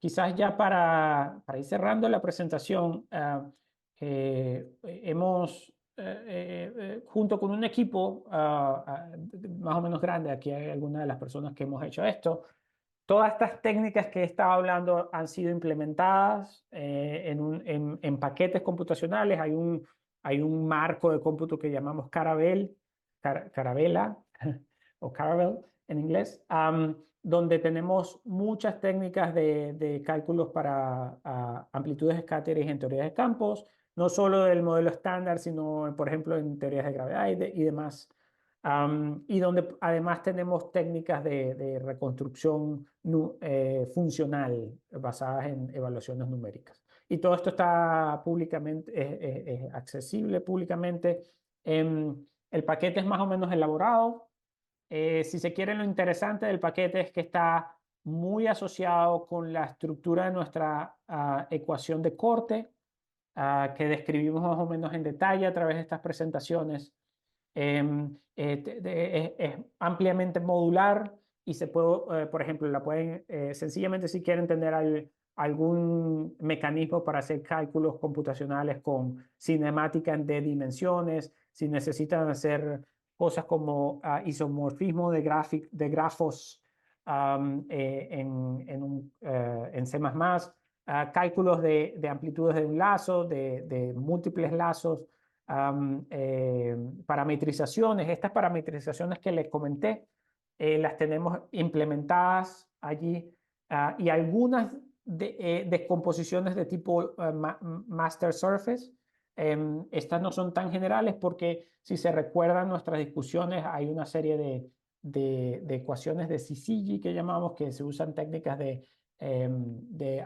quizás ya para ir cerrando la presentación, hemos, junto con un equipo más o menos grande, aquí hay algunas de las personas que hemos hecho esto, todas estas técnicas que he estado hablando han sido implementadas en paquetes computacionales. Hay un marco de cómputo que llamamos Caravela o Caravelle en inglés, donde tenemos muchas técnicas de cálculos para amplitudes scattering en teorías de campos, no solo del modelo estándar, sino, por ejemplo, en teorías de gravedad y demás. Y donde además tenemos técnicas de reconstrucción funcional basadas en evaluaciones numéricas. Y todo esto está públicamente, es accesible públicamente. El paquete es más o menos elaborado. Si se quiere, lo interesante del paquete es que está muy asociado con la estructura de nuestra ecuación de corte, que describimos más o menos en detalle a través de estas presentaciones. Es ampliamente modular y se puede, por ejemplo, la pueden sencillamente, si quieren tener algún mecanismo para hacer cálculos computacionales con cinemática en D dimensiones, si necesitan hacer cosas como isomorfismo de grafos en C++, cálculos de amplitudes de un lazo, de múltiples lazos, parametrizaciones. Estas parametrizaciones que les comenté las tenemos implementadas allí, y algunas descomposiciones de tipo master surface. Estas no son tan generales porque, si se recuerdan nuestras discusiones, hay una serie de ecuaciones de Syzygy que llamamos, que se usan técnicas de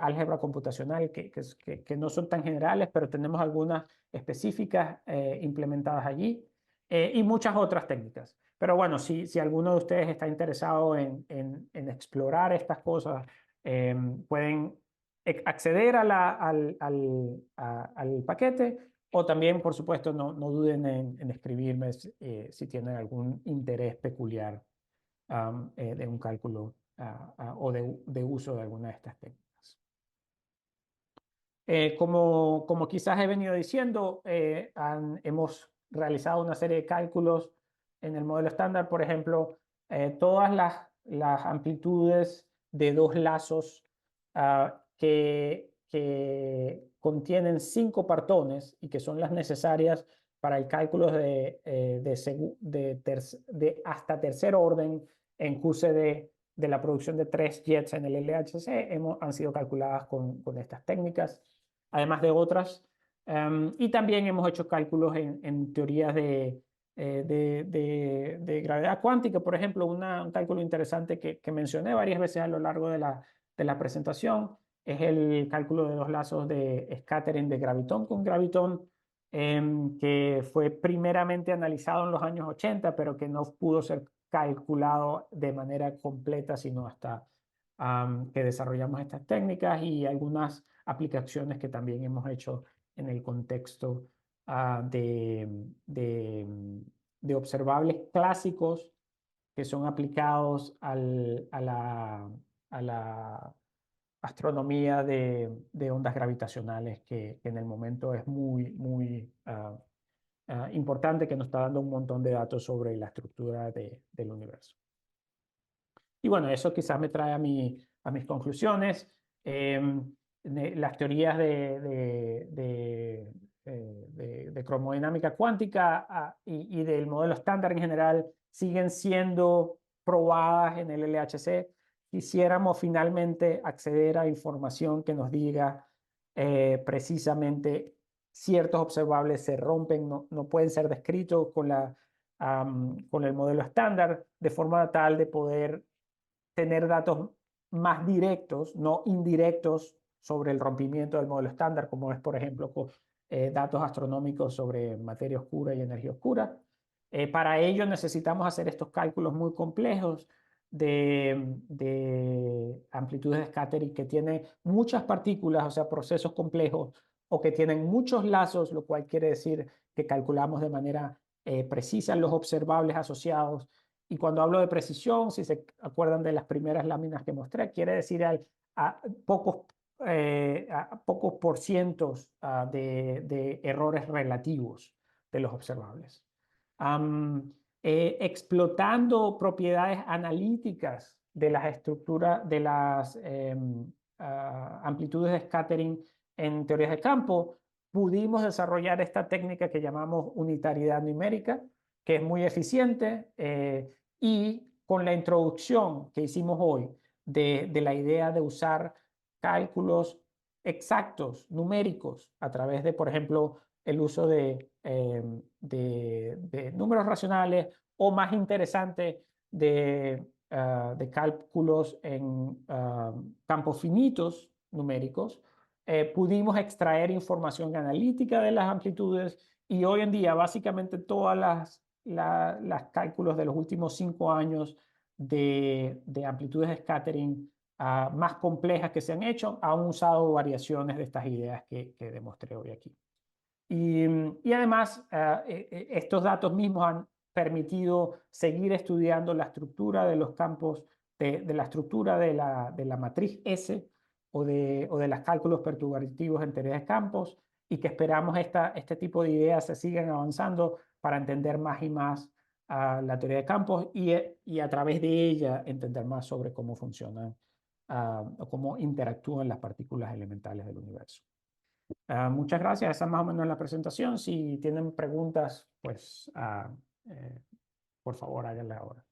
álgebra computacional que no son tan generales, pero tenemos algunas específicas implementadas allí, y muchas otras técnicas. Pero bueno, si alguno de ustedes está interesado en explorar estas cosas, pueden acceder al paquete, o también, por supuesto, no duden en escribirme si tienen algún interés peculiar de un cálculo o de uso de alguna de estas técnicas. Como quizás he venido diciendo, hemos realizado una serie de cálculos en el modelo estándar. Por ejemplo, todas las amplitudes de dos lazos que contienen 5 partones y que son las necesarias para el cálculo de hasta tercer orden en QCD de la producción de 3 jets en el LHC han sido calculadas con estas técnicas, además de otras. Y también hemos hecho cálculos en teorías de gravedad cuántica. Por ejemplo, un cálculo interesante que mencioné varias veces a lo largo de la presentación es el cálculo de dos lazos de scattering de gravitón con gravitón, que fue primeramente analizado en los años 80, pero que no pudo ser calculado de manera completa, sino hasta que desarrollamos estas técnicas y algunas aplicaciones que también hemos hecho en el contexto de observables clásicos que son aplicados a la astronomía de ondas gravitacionales, que en el momento es muy importante, que nos está dando un montón de datos sobre la estructura del universo. Y bueno, eso quizás me trae a mis conclusiones. Las teorías de cromodinámica cuántica y del modelo estándar en general siguen siendo probadas en el LHC. Quisiéramos finalmente acceder a información que nos diga precisamente ciertos observables se rompen, no pueden ser descritos con el modelo estándar, de forma tal de poder tener datos más directos, no indirectos, sobre el rompimiento del modelo estándar, como es, por ejemplo, datos astronómicos sobre materia oscura y energía oscura. Para ello necesitamos hacer estos cálculos muy complejos de amplitudes de scattering que tienen muchas partículas, o sea, procesos complejos, o que tienen muchos lazos, lo cual quiere decir que calculamos de manera precisa los observables asociados. Y cuando hablo de precisión, si se acuerdan de las primeras láminas que mostré, quiere decir a pocos por cientos de errores relativos de los observables. Explotando propiedades analíticas de las estructuras, de las amplitudes de scattering en teorías de campo, pudimos desarrollar esta técnica que llamamos unitariedad numérica, que es muy eficiente, y con la introducción que hicimos hoy de la idea de usar cálculos exactos, numéricos, a través de, por ejemplo, el uso de números racionales, o más interesante, de cálculos en campos finitos numéricos, pudimos extraer información analítica de las amplitudes, y hoy en día básicamente todas las cálculos de los últimos 5 años de amplitudes de scattering más complejas que se han hecho han usado variaciones de estas ideas que demostré hoy aquí. Y además, estos datos mismos han permitido seguir estudiando la estructura de los campos, de la estructura de la matriz S, o de los cálculos perturbativos en teoría de campos, y que esperamos este tipo de ideas se sigan avanzando para entender más y más la teoría de campos, y a través de ella entender más sobre cómo funcionan o cómo interactúan las partículas elementales del universo. Muchas gracias. Esa es más o menos la presentación. Si tienen preguntas, pues por favor háganla ahora.